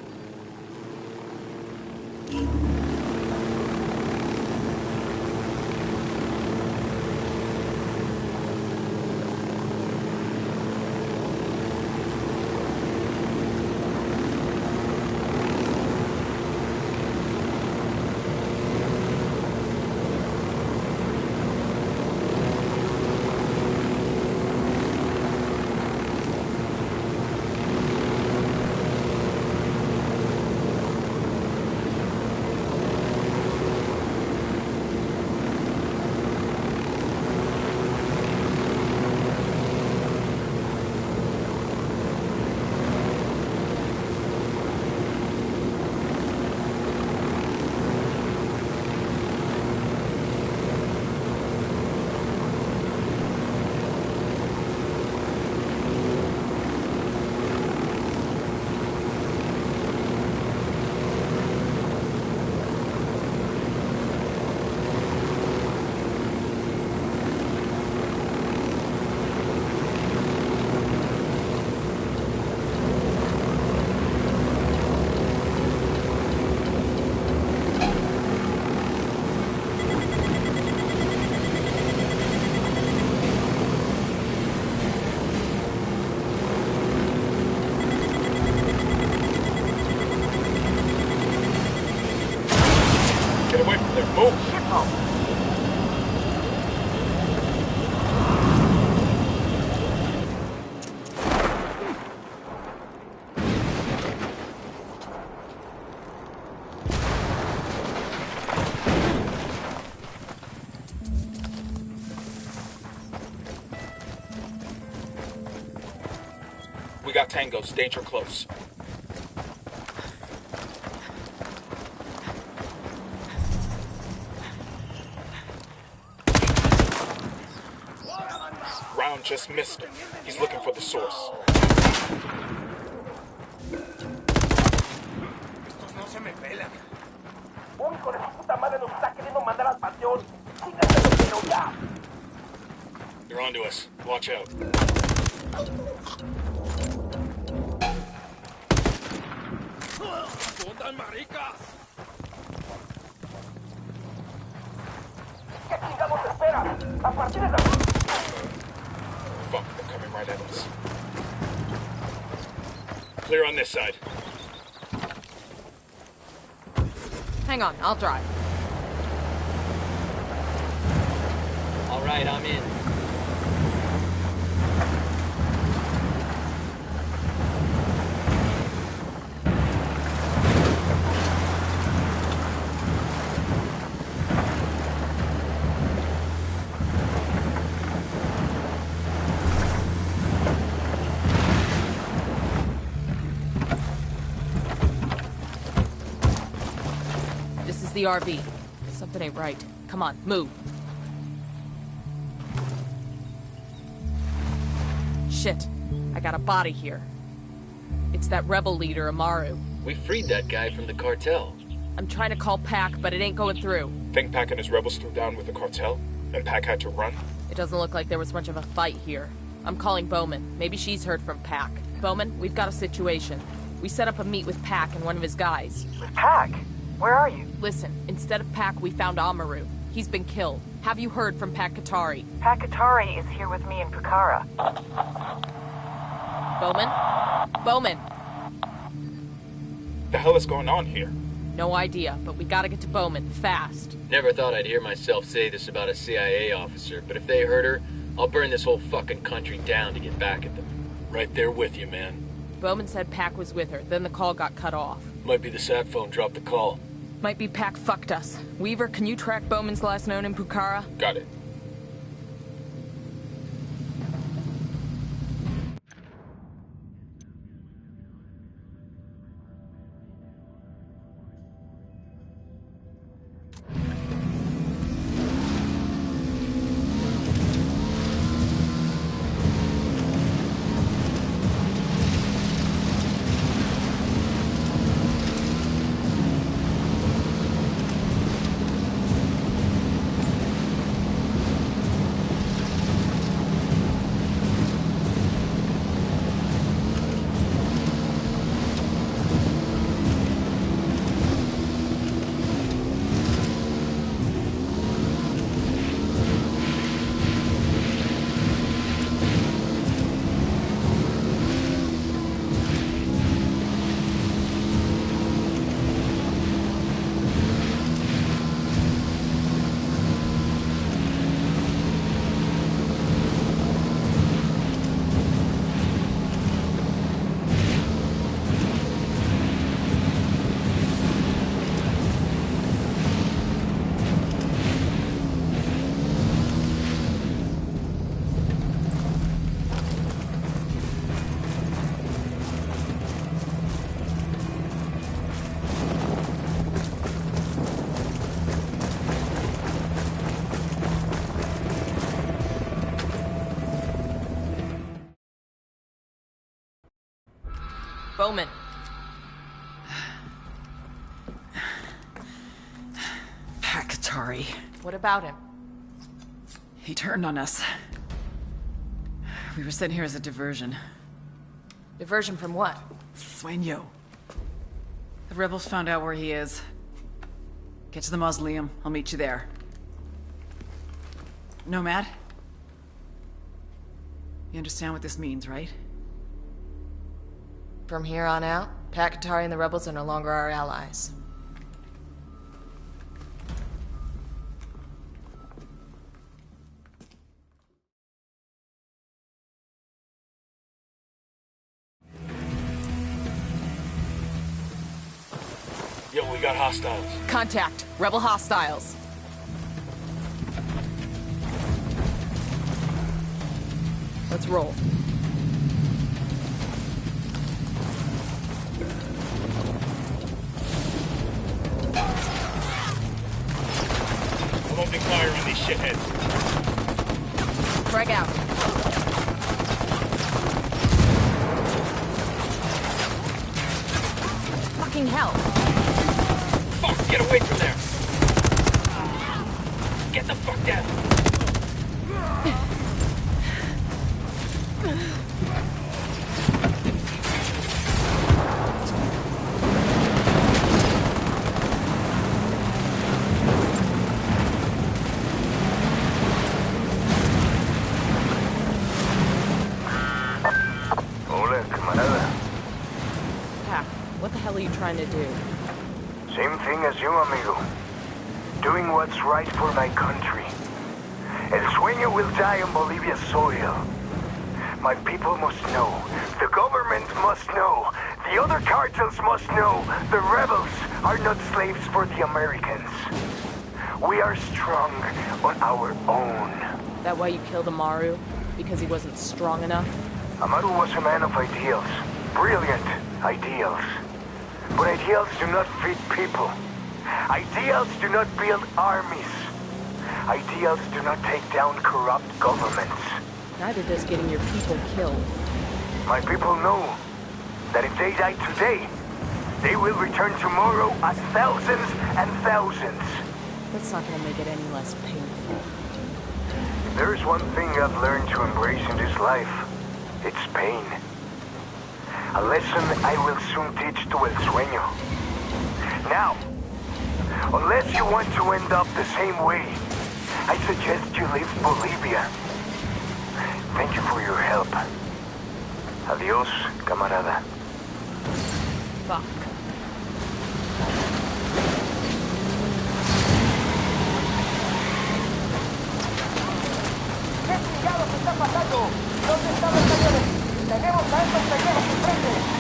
We got tangos, danger close. Round just missed him. He's looking for the source. Estos no se me pelan. Un hijo de su puta madre nos está queriendo mandar al panteón. Síganse, pero ya. They're onto us. Watch out. ¡Son maricas! ¿Qué chingados esperan? A partir de la... Fuck, they're coming right at us. Clear on this side. Hang on, I'll drive. All right, I'm in. This is the RV. Something ain't right. Come on, move. Shit. I got a body here. It's that rebel leader, Amaru. We freed that guy from the cartel. I'm trying to call Pac, but it ain't going through. Think Pac and his rebels threw down with the cartel? And Pac had to run? It doesn't look like there was much of a fight here. I'm calling Bowman. Maybe she's heard from Pac. Bowman, we've got a situation. We set up a meet with Pac and one of his guys. With Pac? Where are you? Listen, instead of Pac, we found Amaru. He's been killed. Have you heard from Pac Katari? Pac Katari is here with me in Pucara. Bowman? Bowman! The hell is going on here? No idea, but we gotta get to Bowman, fast. Never thought I'd hear myself say this about a CIA officer, but if they hurt her, I'll burn this whole fucking country down to get back at them. Right there with you, man. Bowman said Pac was with her, then the call got cut off. Might be the sat phone dropped the call. Might be Pac fucked us. Weaver, can you track Bowman's last known in Pucara? Got it. Bowman. Pac Katari. What about him? He turned on us. We were sent here as a diversion. Diversion from what? Sueño. The rebels found out where he is. Get to the mausoleum. I'll meet you there. Nomad? You understand what this means, right? From here on out, Pac Katari and the rebels are no longer our allies. Yo, we got hostiles. Contact. Rebel hostiles. Let's roll. shitheads. Frag out. Fucking hell. Fuck, get away from there. Get the fuck down. What the hell are you trying to do? Same thing as you, amigo. Doing what's right for my country. El Sueño will die on Bolivia's soil. My people must know. The government must know. The other cartels must know. The rebels are not slaves for the Americans. We are strong on our own. That why you killed Amaru? Because he wasn't strong enough? Amaru was a man of ideals. Brilliant ideals. But ideals do not feed people. Ideals do not build armies. Ideals do not take down corrupt governments. Neither does getting your people killed. My people know that if they die today, they will return tomorrow as thousands and thousands. That's not gonna make it any less painful. If there is one thing I've learned to embrace in this life, it's pain. A lesson I will soon teach to El Sueño. Now, unless you want to end up the same way, I suggest you leave Bolivia. Thank you for your help. Adios, camarada. Fuck. ¿Qué chingados está pasando? ¿Dónde están los camiones? ¡Tenemos a estos pendejos enfrente!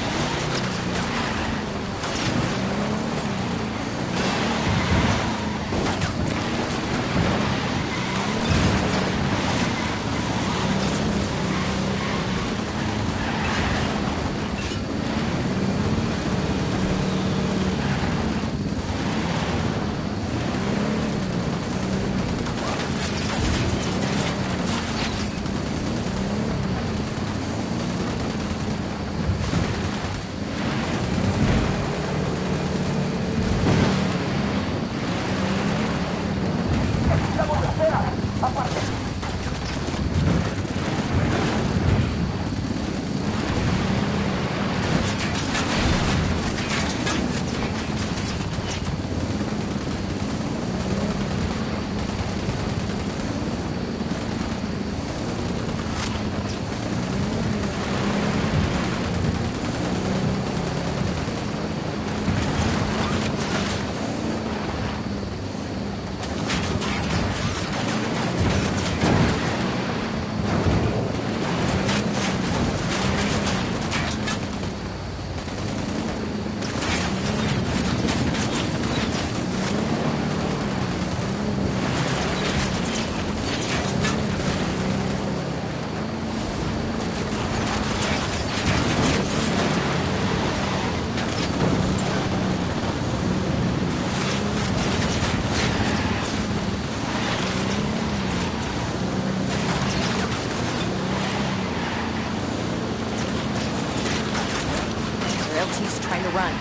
He's trying to run.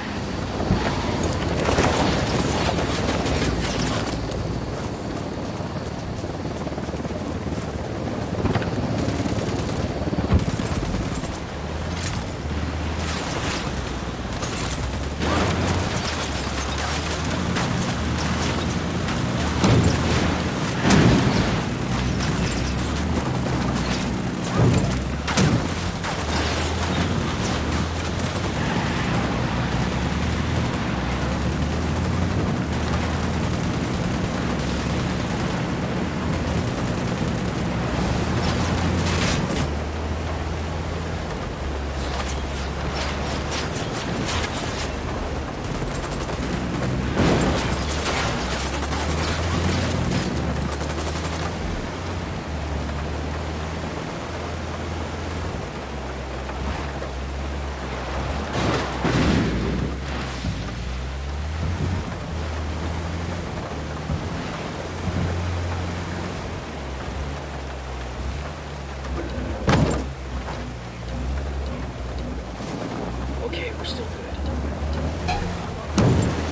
Okay, we're still good.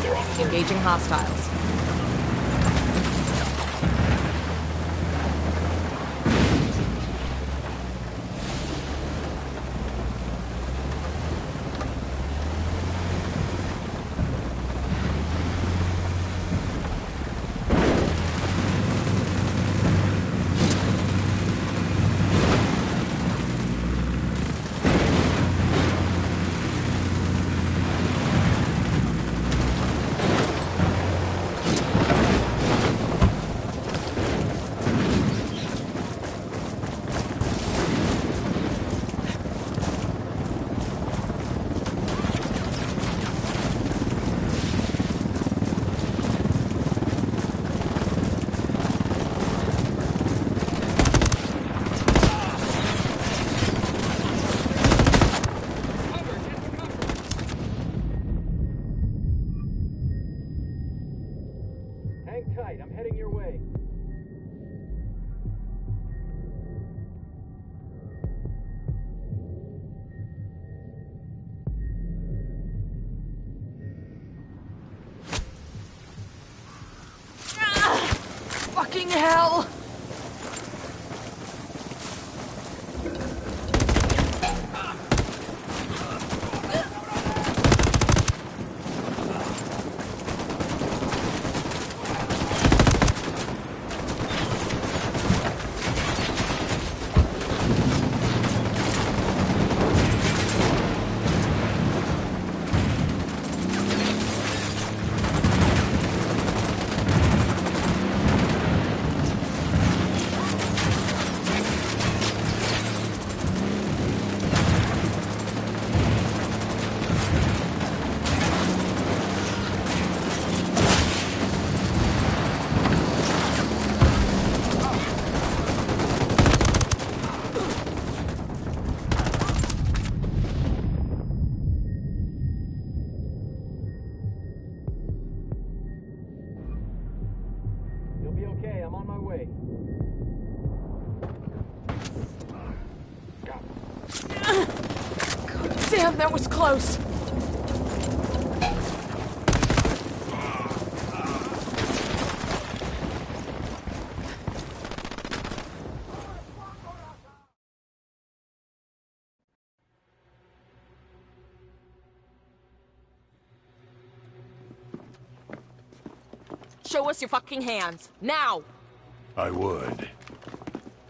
They're on alert. Engaging hostiles. Hang tight, I'm heading your way. Fucking hell! You'll be okay, I'm on my way. Damn, that was close. Show us your fucking hands. Now! I would.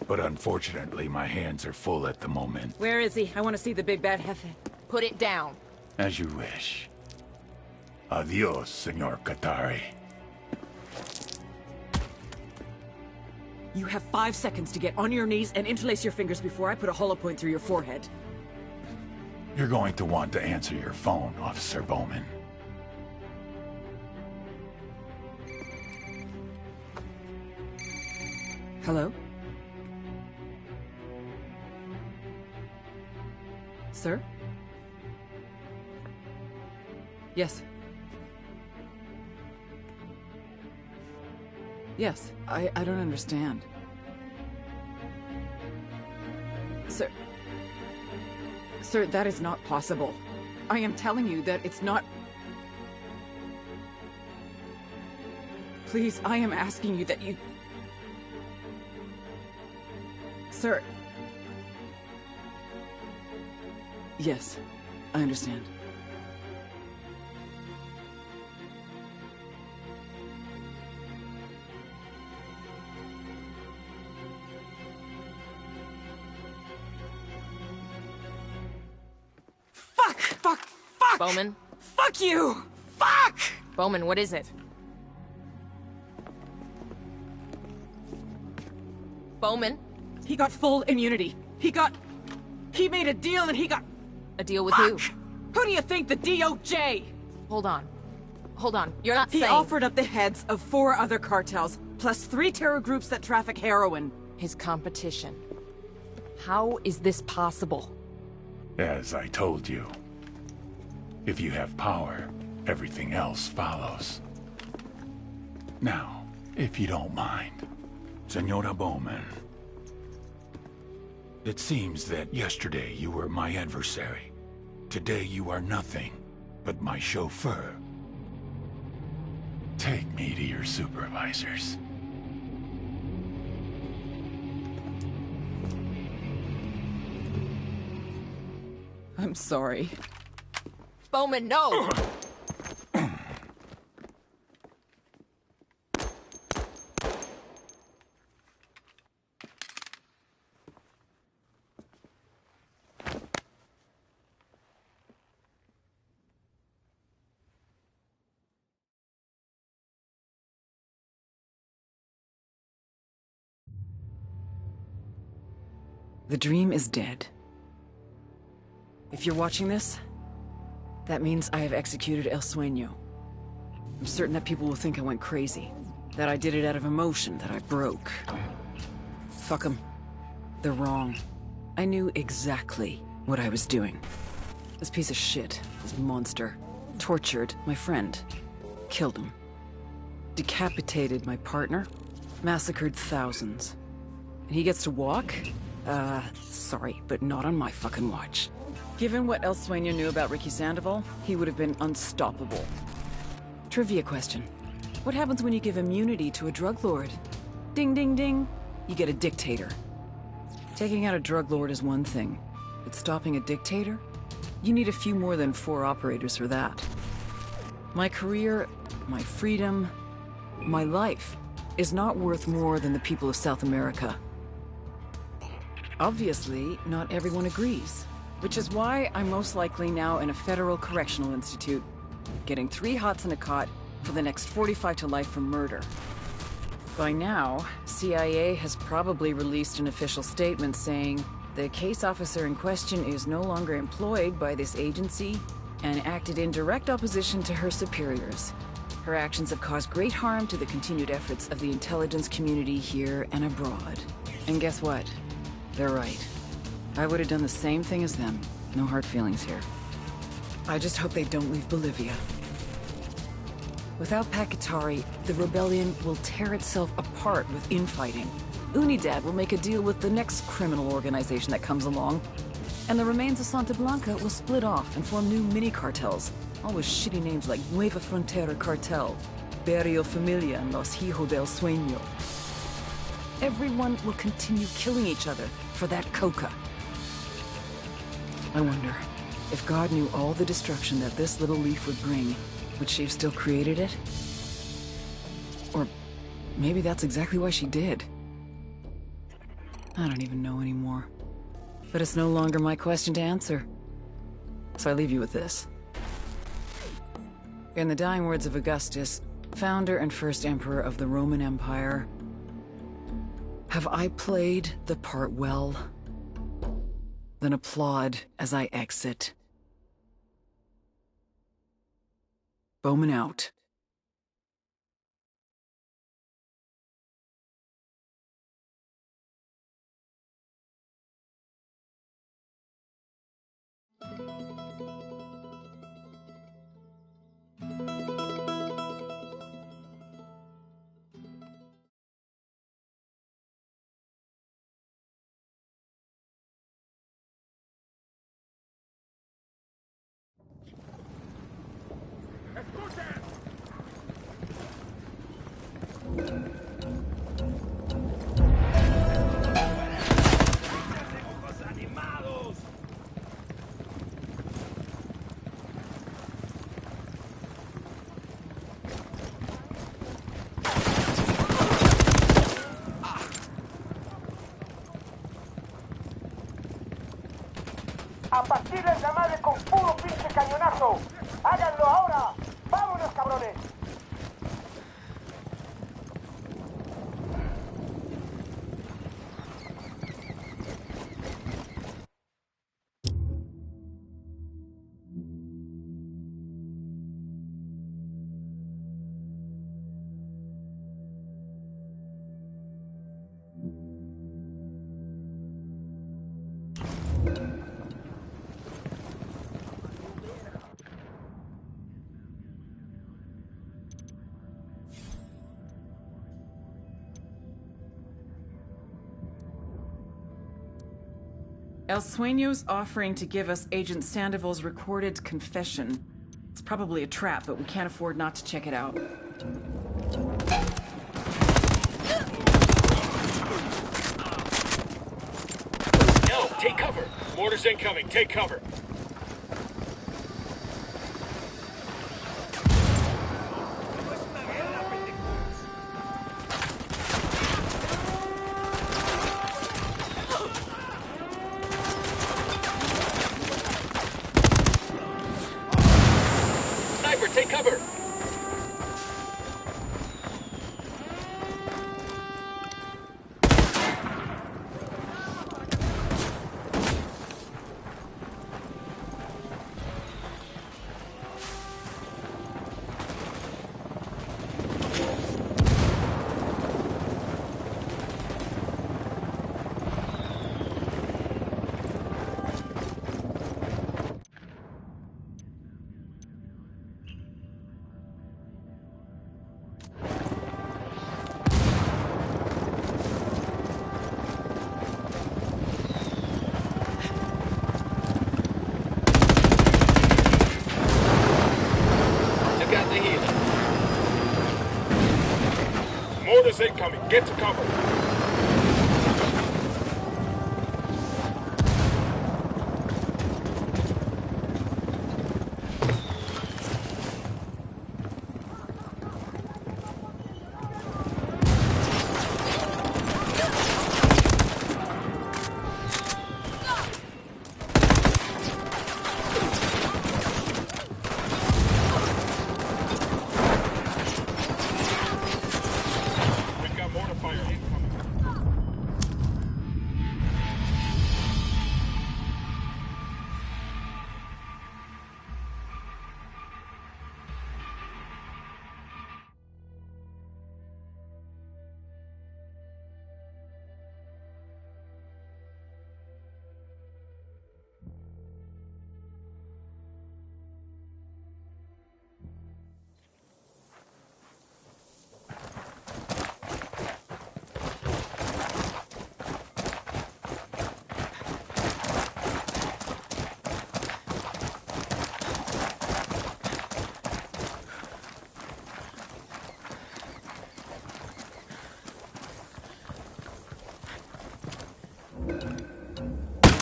But unfortunately, my hands are full at the moment. Where is he? I want to see the big bad Jefe. Put it down. As you wish. Adios, Senor Katari. You have 5 seconds to get on your knees and interlace your fingers before I put a hollow point through your forehead. You're going to want to answer your phone, Officer Bowman. Hello? Sir? Yes. Yes, I don't understand. Sir... Sir, that is not possible. I am telling you that it's not... Please, I am asking you that you... Sir... Yes, I understand. Fuck! Fuck! Fuck! Bowman? Fuck you! Fuck! Bowman, what is it? Bowman? He got full immunity. He made a deal and he got... A deal with who? Who do you think? The DOJ? Hold on. Hold on. You're not He saying... offered up the heads of 4 other cartels, plus 3 terror groups that traffic heroin. His competition. How is this possible? As I told you, if you have power, everything else follows. Now, if you don't mind, Senora Bowman, it seems that yesterday you were my adversary. today you are nothing but my chauffeur. Take me to your supervisors. I'm sorry. Bowman, no! The dream is dead. If you're watching this, that means I have executed El Sueño. I'm certain that people will think I went crazy, that I did it out of emotion, that I broke. Fuck them. They're wrong. I knew exactly what I was doing. This piece of shit, this monster, tortured my friend, killed him, decapitated my partner, massacred thousands. And he gets to walk? Sorry, but not on my fucking watch. Given what El Sueño knew about Ricky Sandoval, he would have been unstoppable. Trivia question. What happens when you give immunity to a drug lord? Ding, ding, ding. You get a dictator. Taking out a drug lord is one thing, but stopping a dictator? You need a few more than 4 operators for that. My career, my freedom, my life is not worth more than the people of South America. Obviously, not everyone agrees, which is why I'm most likely now in a federal correctional institute, getting 3 hots and a cot for the next 45 to life for murder. By now, CIA has probably released an official statement saying the case officer in question is no longer employed by this agency and acted in direct opposition to her superiors. Her actions have caused great harm to the continued efforts of the intelligence community here and abroad. And guess what? They're right. I would have done the same thing as them. No hard feelings here. I just hope they don't leave Bolivia. Without Pakatari, the rebellion will tear itself apart with infighting. Unidad will make a deal with the next criminal organization that comes along, and the remains of Santa Blanca will split off and form new mini-cartels, all with shitty names like Nueva Frontera Cartel, Barrio Familia, and Los Hijos del Sueño. Everyone will continue killing each other for that coca. I wonder, if God knew all the destruction that this little leaf would bring, would she have still created it? Or maybe that's exactly why she did. I don't even know anymore. But it's no longer my question to answer. So I leave you with this. In the dying words of Augustus, founder and first emperor of the Roman Empire, have I played the part well? Then applaud as I exit. Bowman out. A partirles la madre con puro pinche cañonazo. ¡Háganlo ahora! ¡Vámonos, cabrones! El Sueño's offering to give us Agent Sandoval's recorded confession. It's probably a trap, but we can't afford not to check it out. No, take cover! Mortars incoming, take cover! Sniper, take cover! Mortars incoming. Get to cover.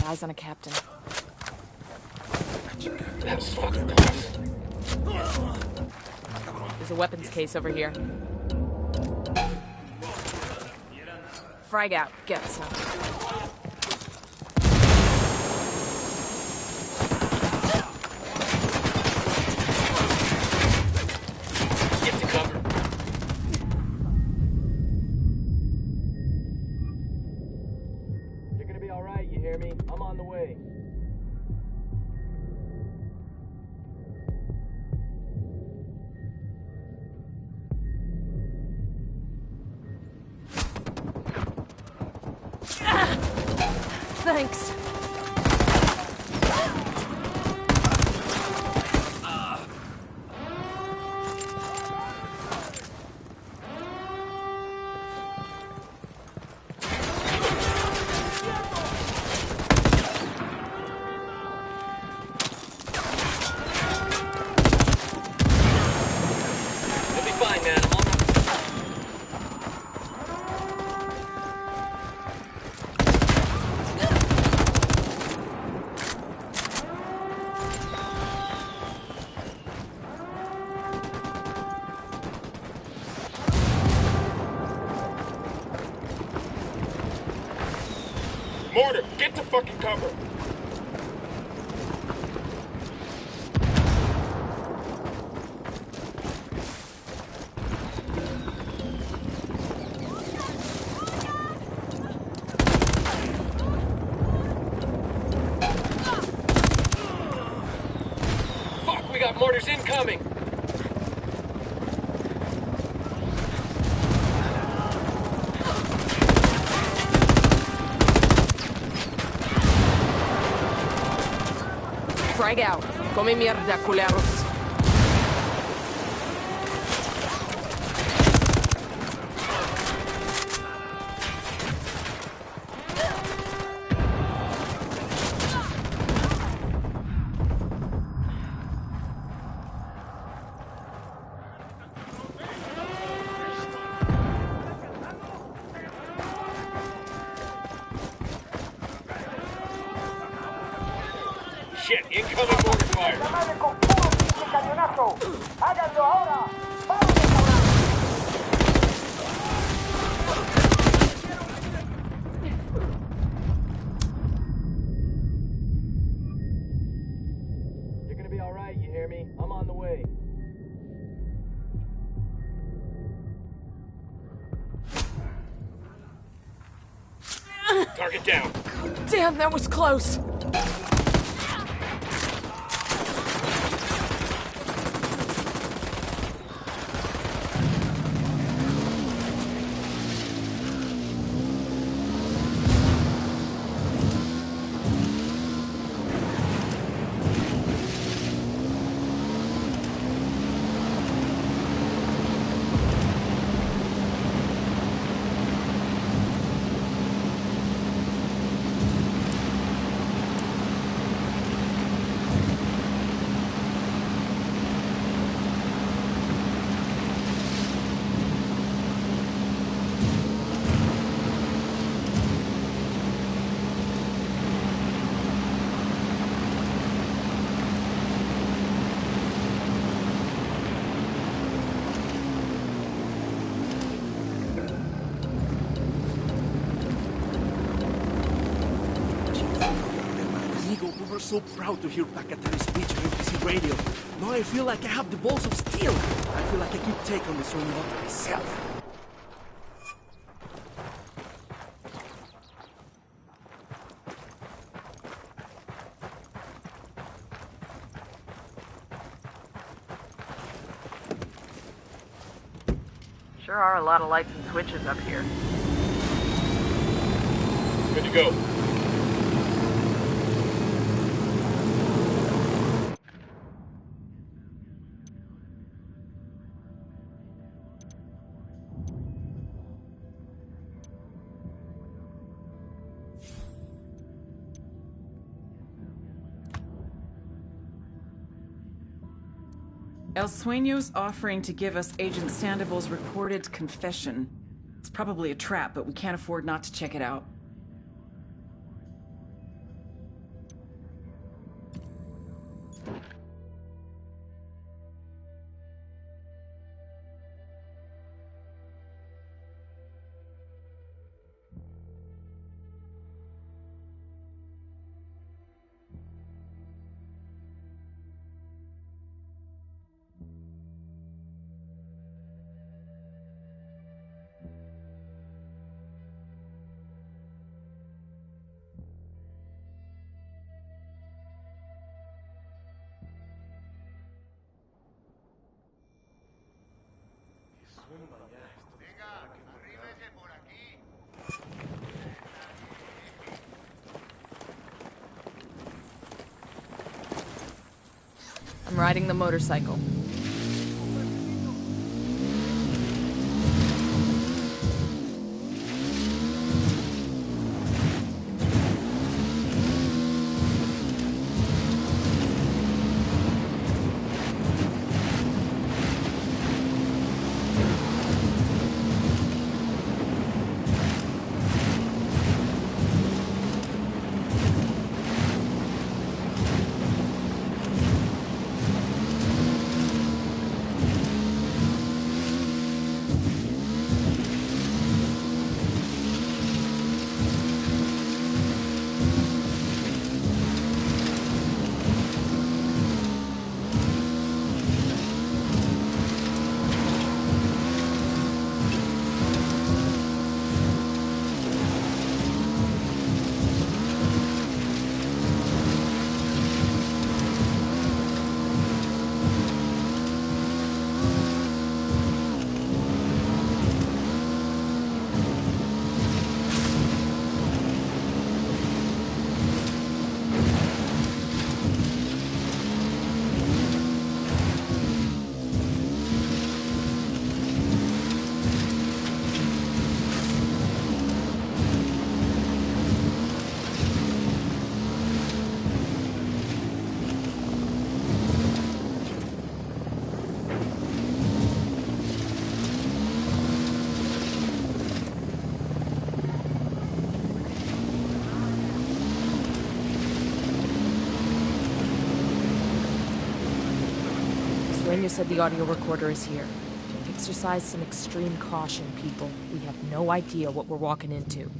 Eyes on a captain. That's fucking close. There's a weapons case over here. Frag out. Get some. Get to cover. You're gonna be alright, you hear me? I'm on the way. Thanks. You'll be fine, man. I'm on the... Mortar, get to fucking cover. Fuck, we got mortars incoming. Frag out. Come mierda, culeros. Shit, incoming mortar fire! ¡La madre con puro pinche cañonazo! ¡Háganlo ahora! You're gonna be alright, you hear me? I'm on the way. Target down. Damn, that was close. We were so proud to hear Pacatari's speech on NPC radio. Now I feel like I have the balls of steel. I feel like I could take on this one up myself. Sure are a lot of lights and switches up here. Good to go. El Sueño's offering to give us Agent Sandoval's recorded confession. It's probably a trap, but we can't afford not to check it out. I'm riding the motorcycle. Sueño said the audio recorder is here. Exercise some extreme caution, people. We have no idea what we're walking into.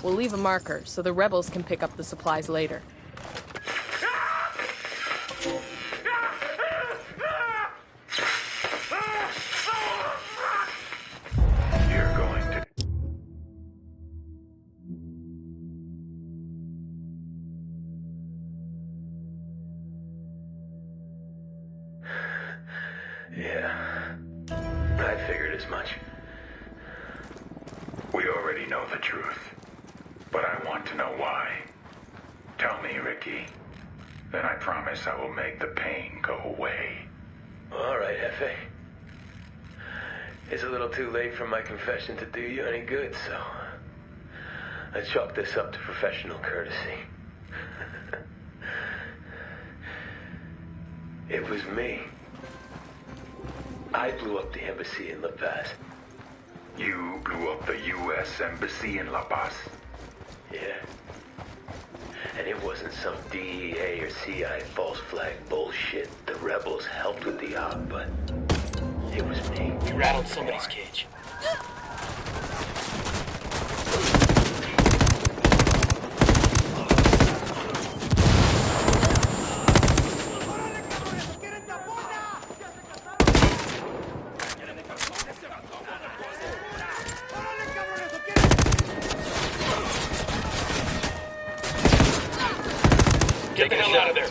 We'll leave a marker so the rebels can pick up the supplies later. You're going to... Yeah, I figured as much. We already know the truth, but I want to know why. Tell me, Ricky. Then I promise I will make the pain go away. All right, Hefe. It's a little too late for my confession to do you any good, so I chalk this up to professional courtesy. It was me. I blew up the embassy in La Paz. You blew up the U.S. Embassy in La Paz? Yeah. And it wasn't some DEA or CIA false flag bullshit. The rebels helped with the op, but it was me. You rattled somebody's cage. Get the hell out of there.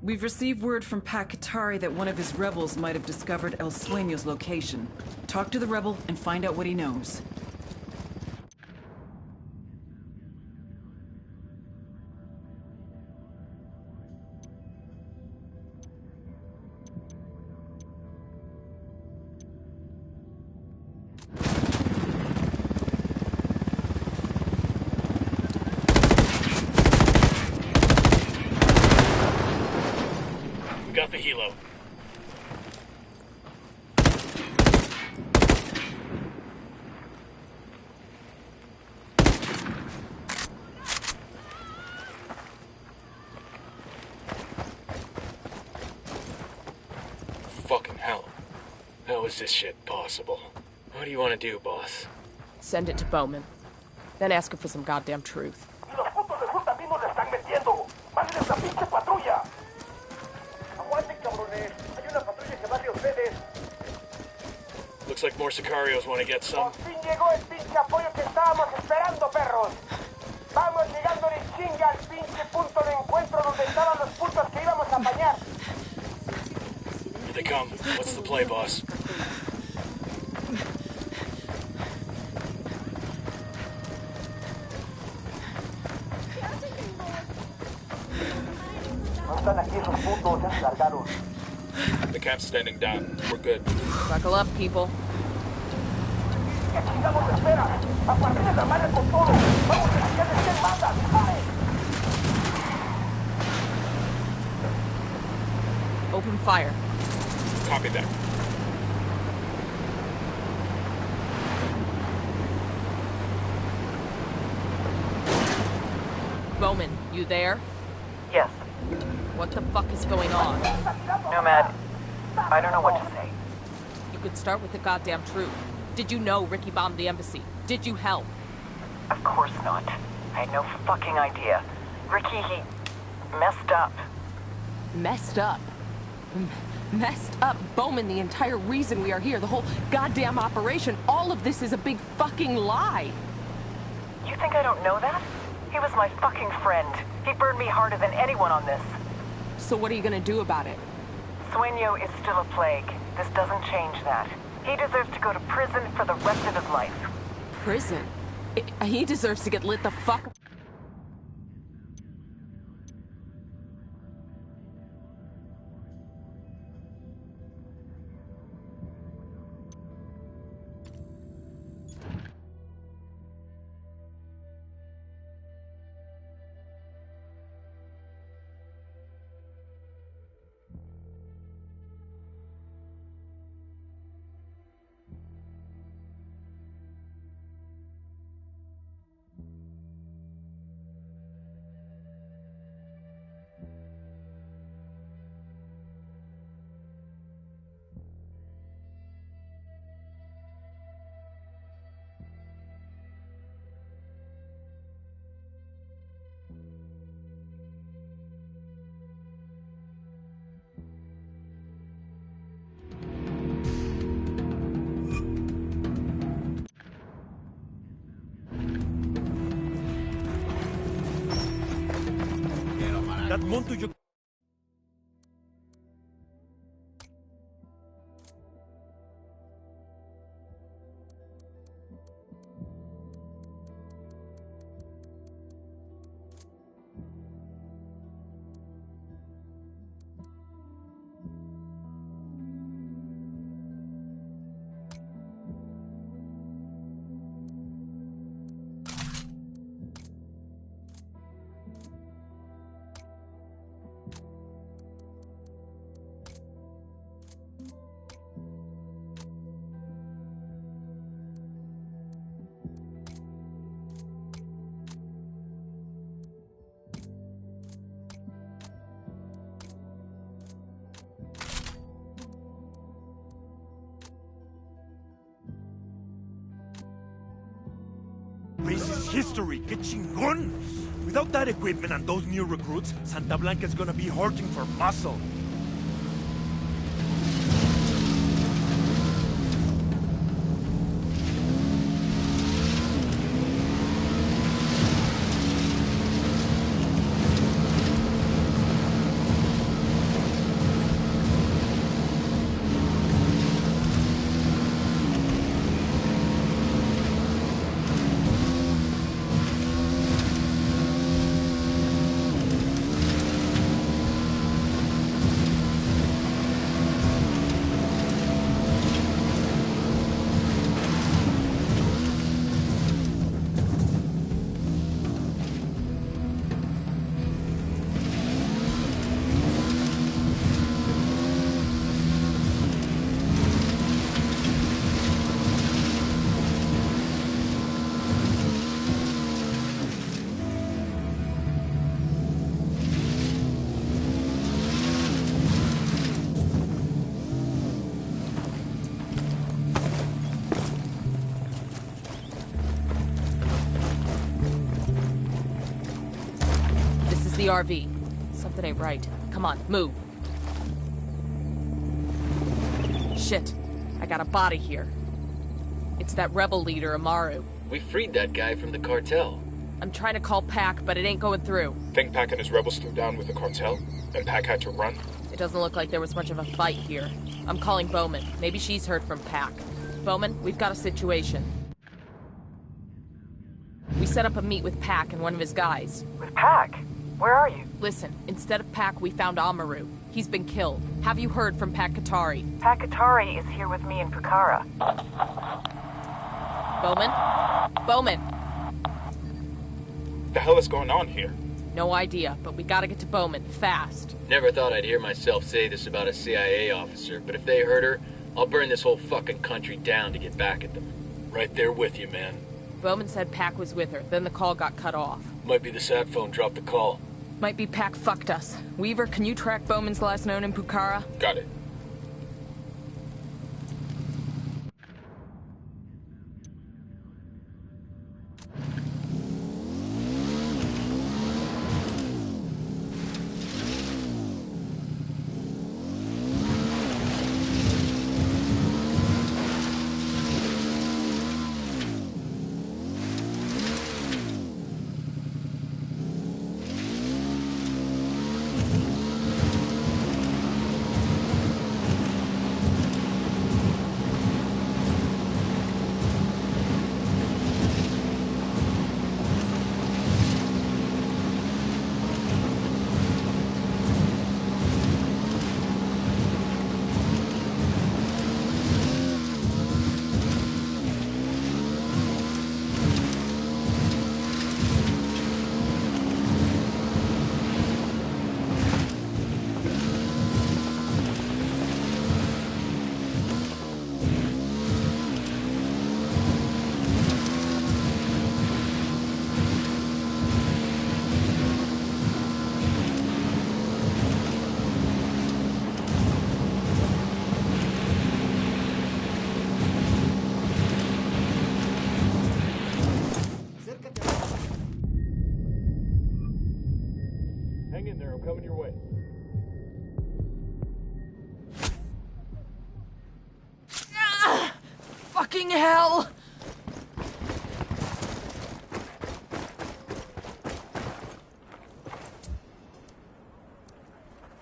We've received word from Pat Katari that one of his rebels might have discovered El Sueño's location. Talk to the rebel and find out what he knows. We got the helo. Fucking hell. How is this shit possible? What do you want to do, boss? Send it to Bowman. Then ask her for some goddamn truth. Y los putos de Sur también nos le están metiendo. ¡Mándenles la pinche patrulla! ¡Aguanten, cabrones! Hay una patrulla que va hacia ustedes. Looks like more Sicarios want to get some. Por fin llegó el pinche apoyo que estábamos esperando, perros. Vamos llegando en chinga al pinche punto de encuentro donde estaban los putos que íbamos a apañar. come. What's the play, boss? The camp's standing down. We're good. Buckle up, people. Open fire. Copy that. Bowman, you there? Yes. What the fuck is going on? Nomad, I don't know what to say. You could start with the goddamn truth. Did you know Ricky bombed the embassy? Did you help? Of course not. I had no fucking idea. Ricky, he messed up. Messed up? Messed up? Bowman, the entire reason we are here, the whole goddamn operation, all of this is a big fucking lie. You think I don't know that? He was my fucking friend. He burned me harder than anyone on this. So what are you gonna do about it? Sueño is still a plague. This doesn't change that. He deserves to go to prison for the rest of his life. Prison? He deserves to get lit the fuck... That Monto you... This is history, que chingón! Without that equipment and those new recruits, Santa Blanca's gonna be hurting for muscle. The RV. Something ain't right. Come on, move. Shit. I got a body here. It's that rebel leader, Amaru. We freed that guy from the cartel. I'm trying to call Pac, but it ain't going through. Think Pac and his rebels threw down with the cartel, and Pac had to run? It doesn't look like there was much of a fight here. I'm calling Bowman. Maybe she's heard from Pac. Bowman, we've got a situation. We set up a meet with Pac and one of his guys. With Pac? Where are you? Listen, instead of Pac, we found Amaru. He's been killed. Have you heard from Pac Katari? Pac Katari is here with me in Pucara. Bowman? Bowman! The hell is going on here? No idea, but we gotta get to Bowman, fast. Never thought I'd hear myself say this about a CIA officer, but if they hurt her, I'll burn this whole fucking country down to get back at them. Right there with you, man. Bowman said Pac was with her, then the call got cut off. Might be the sat phone dropped the call. Might be Pac fucked us. Weaver, can you track Bowman's last known in Pucara? Got it. Hang in there, I'm coming your way. Ah! Fucking hell!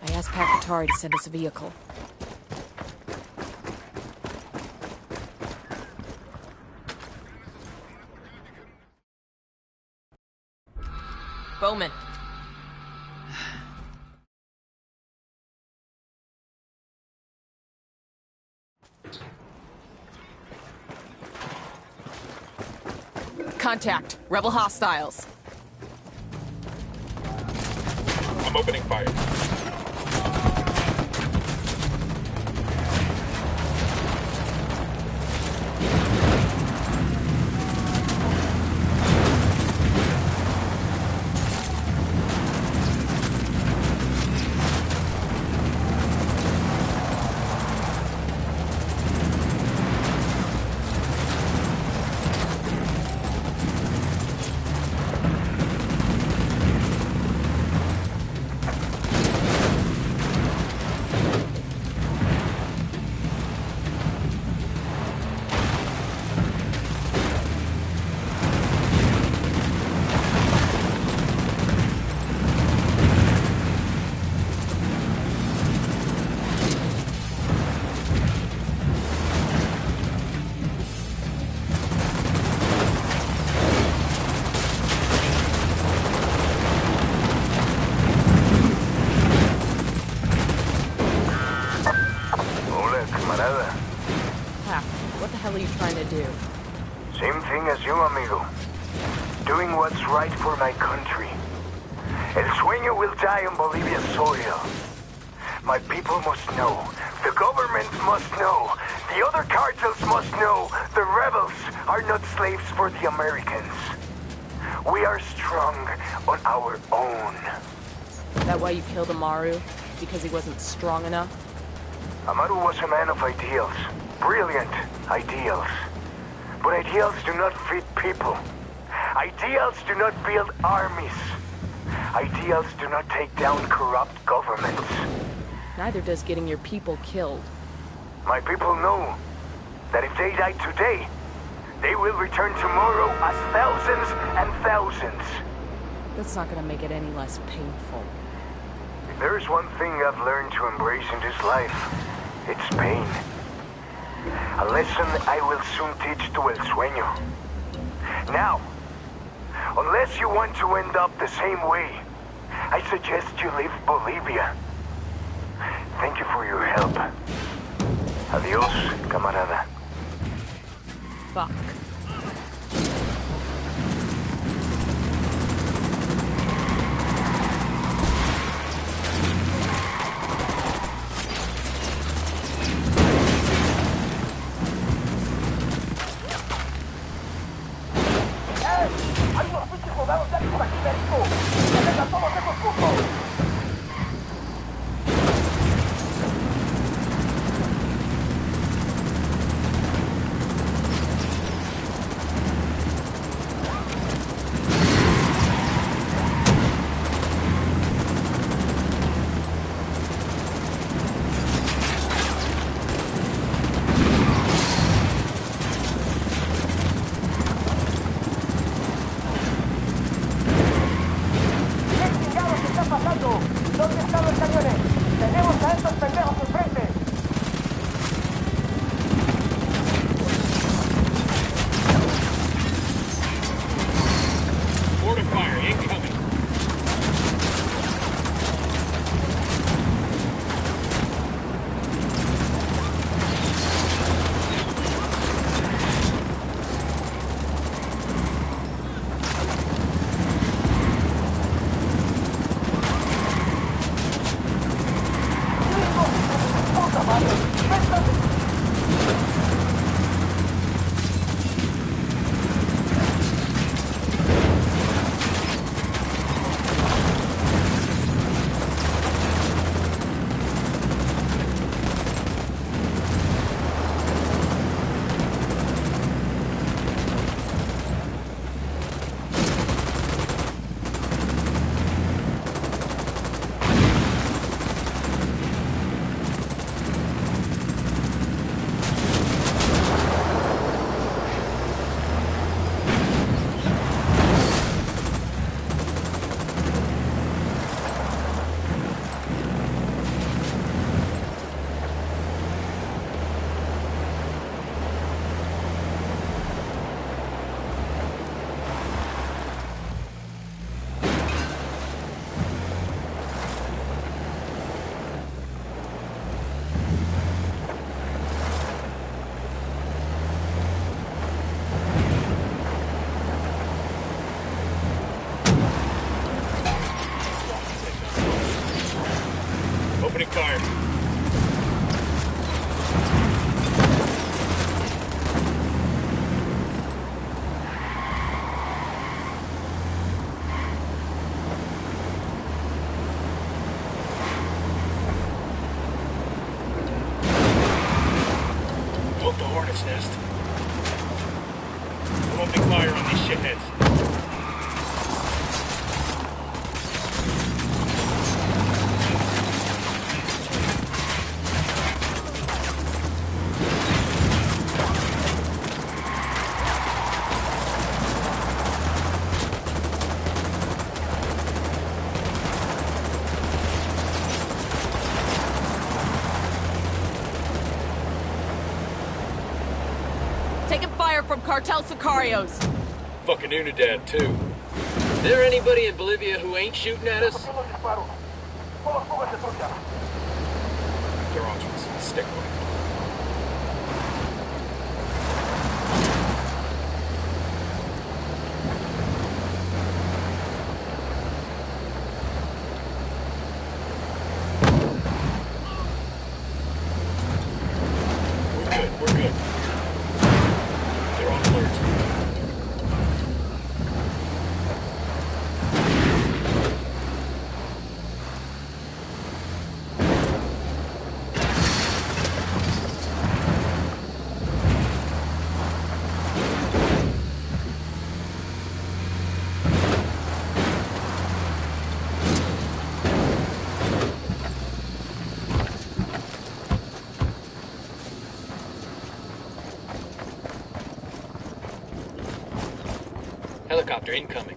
I asked Pac Katari to send us a vehicle. Bowman. Contact. Rebel hostiles. I'm opening fire. What the hell are you trying to do? Same thing as you, amigo. Doing what's right for my country. El Sueño will die on Bolivia's soil. My people must know. The government must know. The other cartels must know. The rebels are not slaves for the Americans. We are strong on our own. Is that why you killed Amaru? Because he wasn't strong enough? Amaru was a man of ideals. Brilliant ideals. But ideals do not feed people. Ideals do not build armies. Ideals do not take down corrupt governments. Neither does getting your people killed. My people know that if they die today, they will return tomorrow as thousands and thousands. That's not gonna make it any less painful. If there is one thing I've learned to embrace in this life, It's pain. A lesson I will soon teach to El Sueño. Now, unless you want to end up the same way, I suggest you leave Bolivia. Thank you for your help. Adios, camarada. Fuck. ¡Hay unos pinches soldados ya por aquí, médico! ¡Detengan a todos esos putos! ¿Dónde están los cañones? ¡Tenemos a estos pendejos enfrente! Mortar fire incoming. Opening fire. Poke the hornet's nest. I'm opening fire on these shitheads. Taking fire from cartel sicarios. Fucking Unidad, too. Is there anybody in Bolivia who ain't shooting at us? They're on to us. Stick with it. We're good. They're on alert. Helicopter incoming.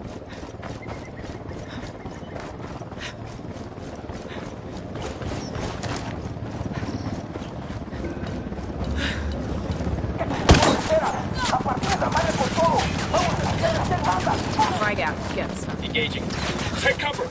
engaging. Take cover!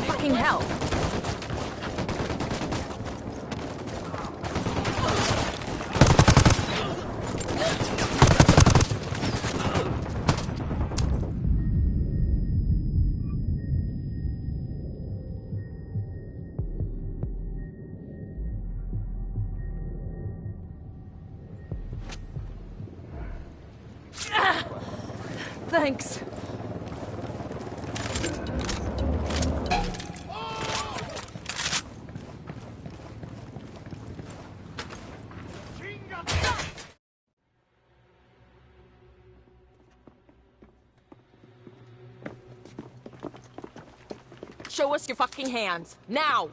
Fucking hell. Thanks. Show us your fucking hands. Now!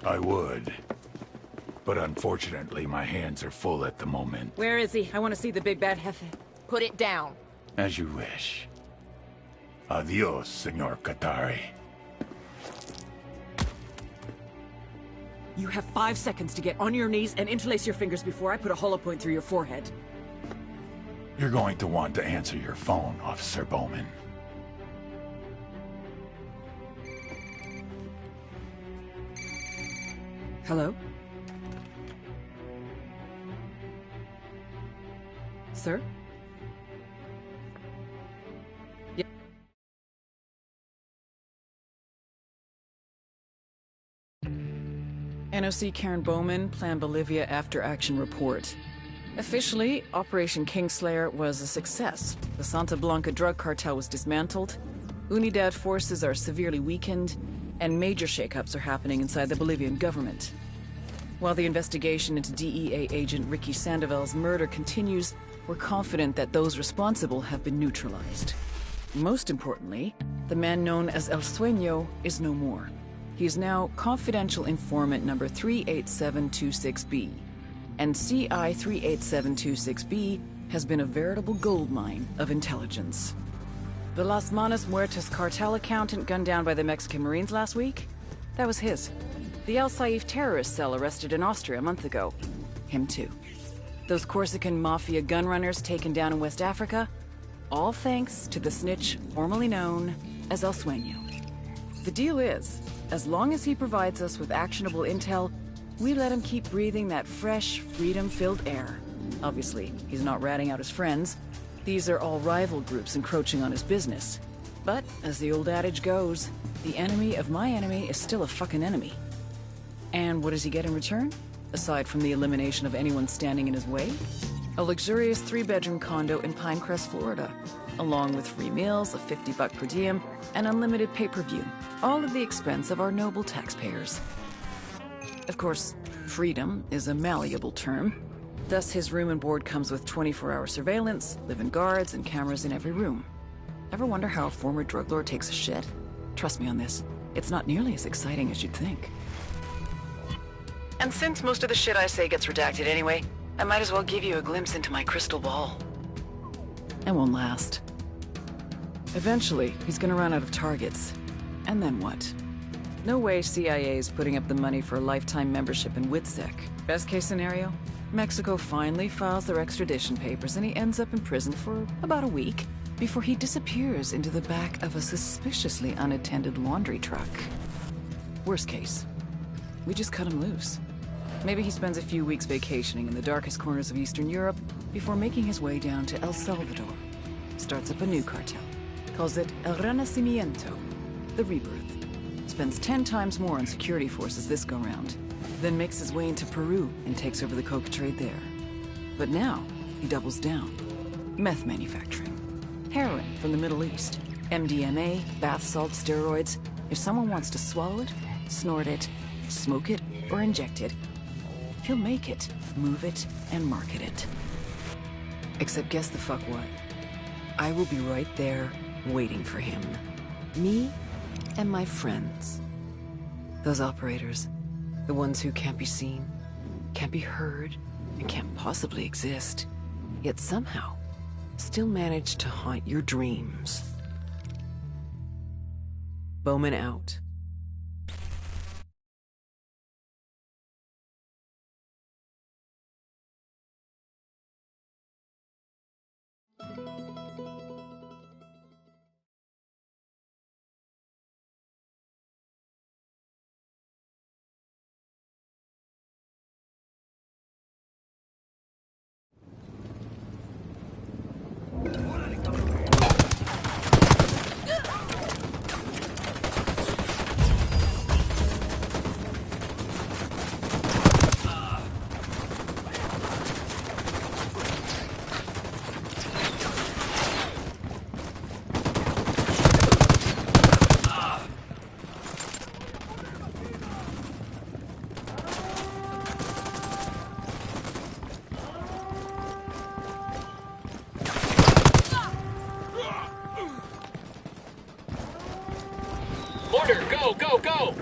I would. But unfortunately, my hands are full at the moment. Where is he? I want to see the big bad jefe. Put it down. As you wish. Adios, Senor Katari. You have 5 seconds to get on your knees and interlace your fingers before I put a hollow point through your forehead. You're going to want to answer your phone, Officer Bowman. Hello? Sir? Yeah. NOC Karen Bowman, Plan Bolivia After Action Report. Officially, Operation Kingslayer was a success. The Santa Blanca drug cartel was dismantled, Unidad forces are severely weakened, and major shakeups are happening inside the Bolivian government. While the investigation into DEA agent Ricky Sandoval's murder continues, we're confident that those responsible have been neutralized. Most importantly, the man known as El Sueño is no more. He is now confidential informant number 38726B, and CI 38726B has been a veritable goldmine of intelligence. The Las Manos Muertas cartel accountant gunned down by the Mexican Marines last week? That was his. The El Saif terrorist cell arrested in Austria a month ago? Him too. Those Corsican mafia gunrunners taken down in West Africa? All thanks to the snitch formerly known as El Sueño. The deal is, as long as he provides us with actionable intel, we let him keep breathing that fresh, freedom-filled air. Obviously, he's not ratting out his friends. These are all rival groups encroaching on his business. But, as the old adage goes, the enemy of my enemy is still a fucking enemy. And what does he get in return? Aside from the elimination of anyone standing in his way? A luxurious 3-bedroom condo in Pinecrest, Florida, along with free meals, a $50 per diem, and unlimited pay-per-view, all at the expense of our noble taxpayers. Of course, freedom is a malleable term. Thus, his room and board comes with 24-hour surveillance, live-in guards, and cameras in every room. Ever wonder how a former drug lord takes a shit? Trust me on this, it's not nearly as exciting as you'd think. And since most of the shit I say gets redacted anyway, I might as well give you a glimpse into my crystal ball. It won't last. Eventually, he's gonna run out of targets. And then what? No way CIA is putting up the money for a lifetime membership in WITSEC. Best case scenario? Mexico finally files their extradition papers and he ends up in prison for about a week before he disappears into the back of a suspiciously unattended laundry truck. Worst case, we just cut him loose. Maybe he spends a few weeks vacationing in the darkest corners of Eastern Europe before making his way down to El Salvador. Starts up a new cartel. Calls it El Renacimiento, the Rebirth. Spends 10 times more on security forces this go-round. Then makes his way into Peru and takes over the coca trade there. But now, he doubles down. Meth manufacturing. Heroin from the Middle East. MDMA, bath salt, steroids. If someone wants to swallow it, snort it, smoke it, or inject it, he'll make it, move it, and market it. Except guess the fuck what? I will be right there, waiting for him. Me and my friends. Those operators. The ones who can't be seen, can't be heard, and can't possibly exist. Yet somehow, still manage to haunt your dreams. Bowman out. Order, go, go, go!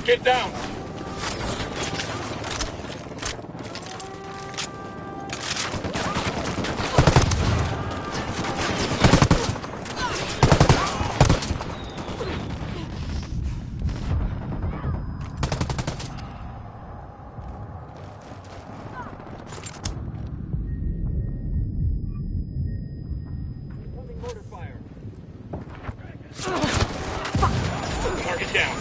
Get down! Target down.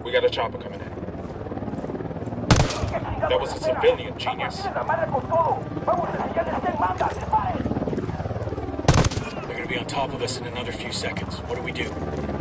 We got a chopper coming in. That was a civilian, genius. They're gonna be on top of us in another few seconds. What do we do?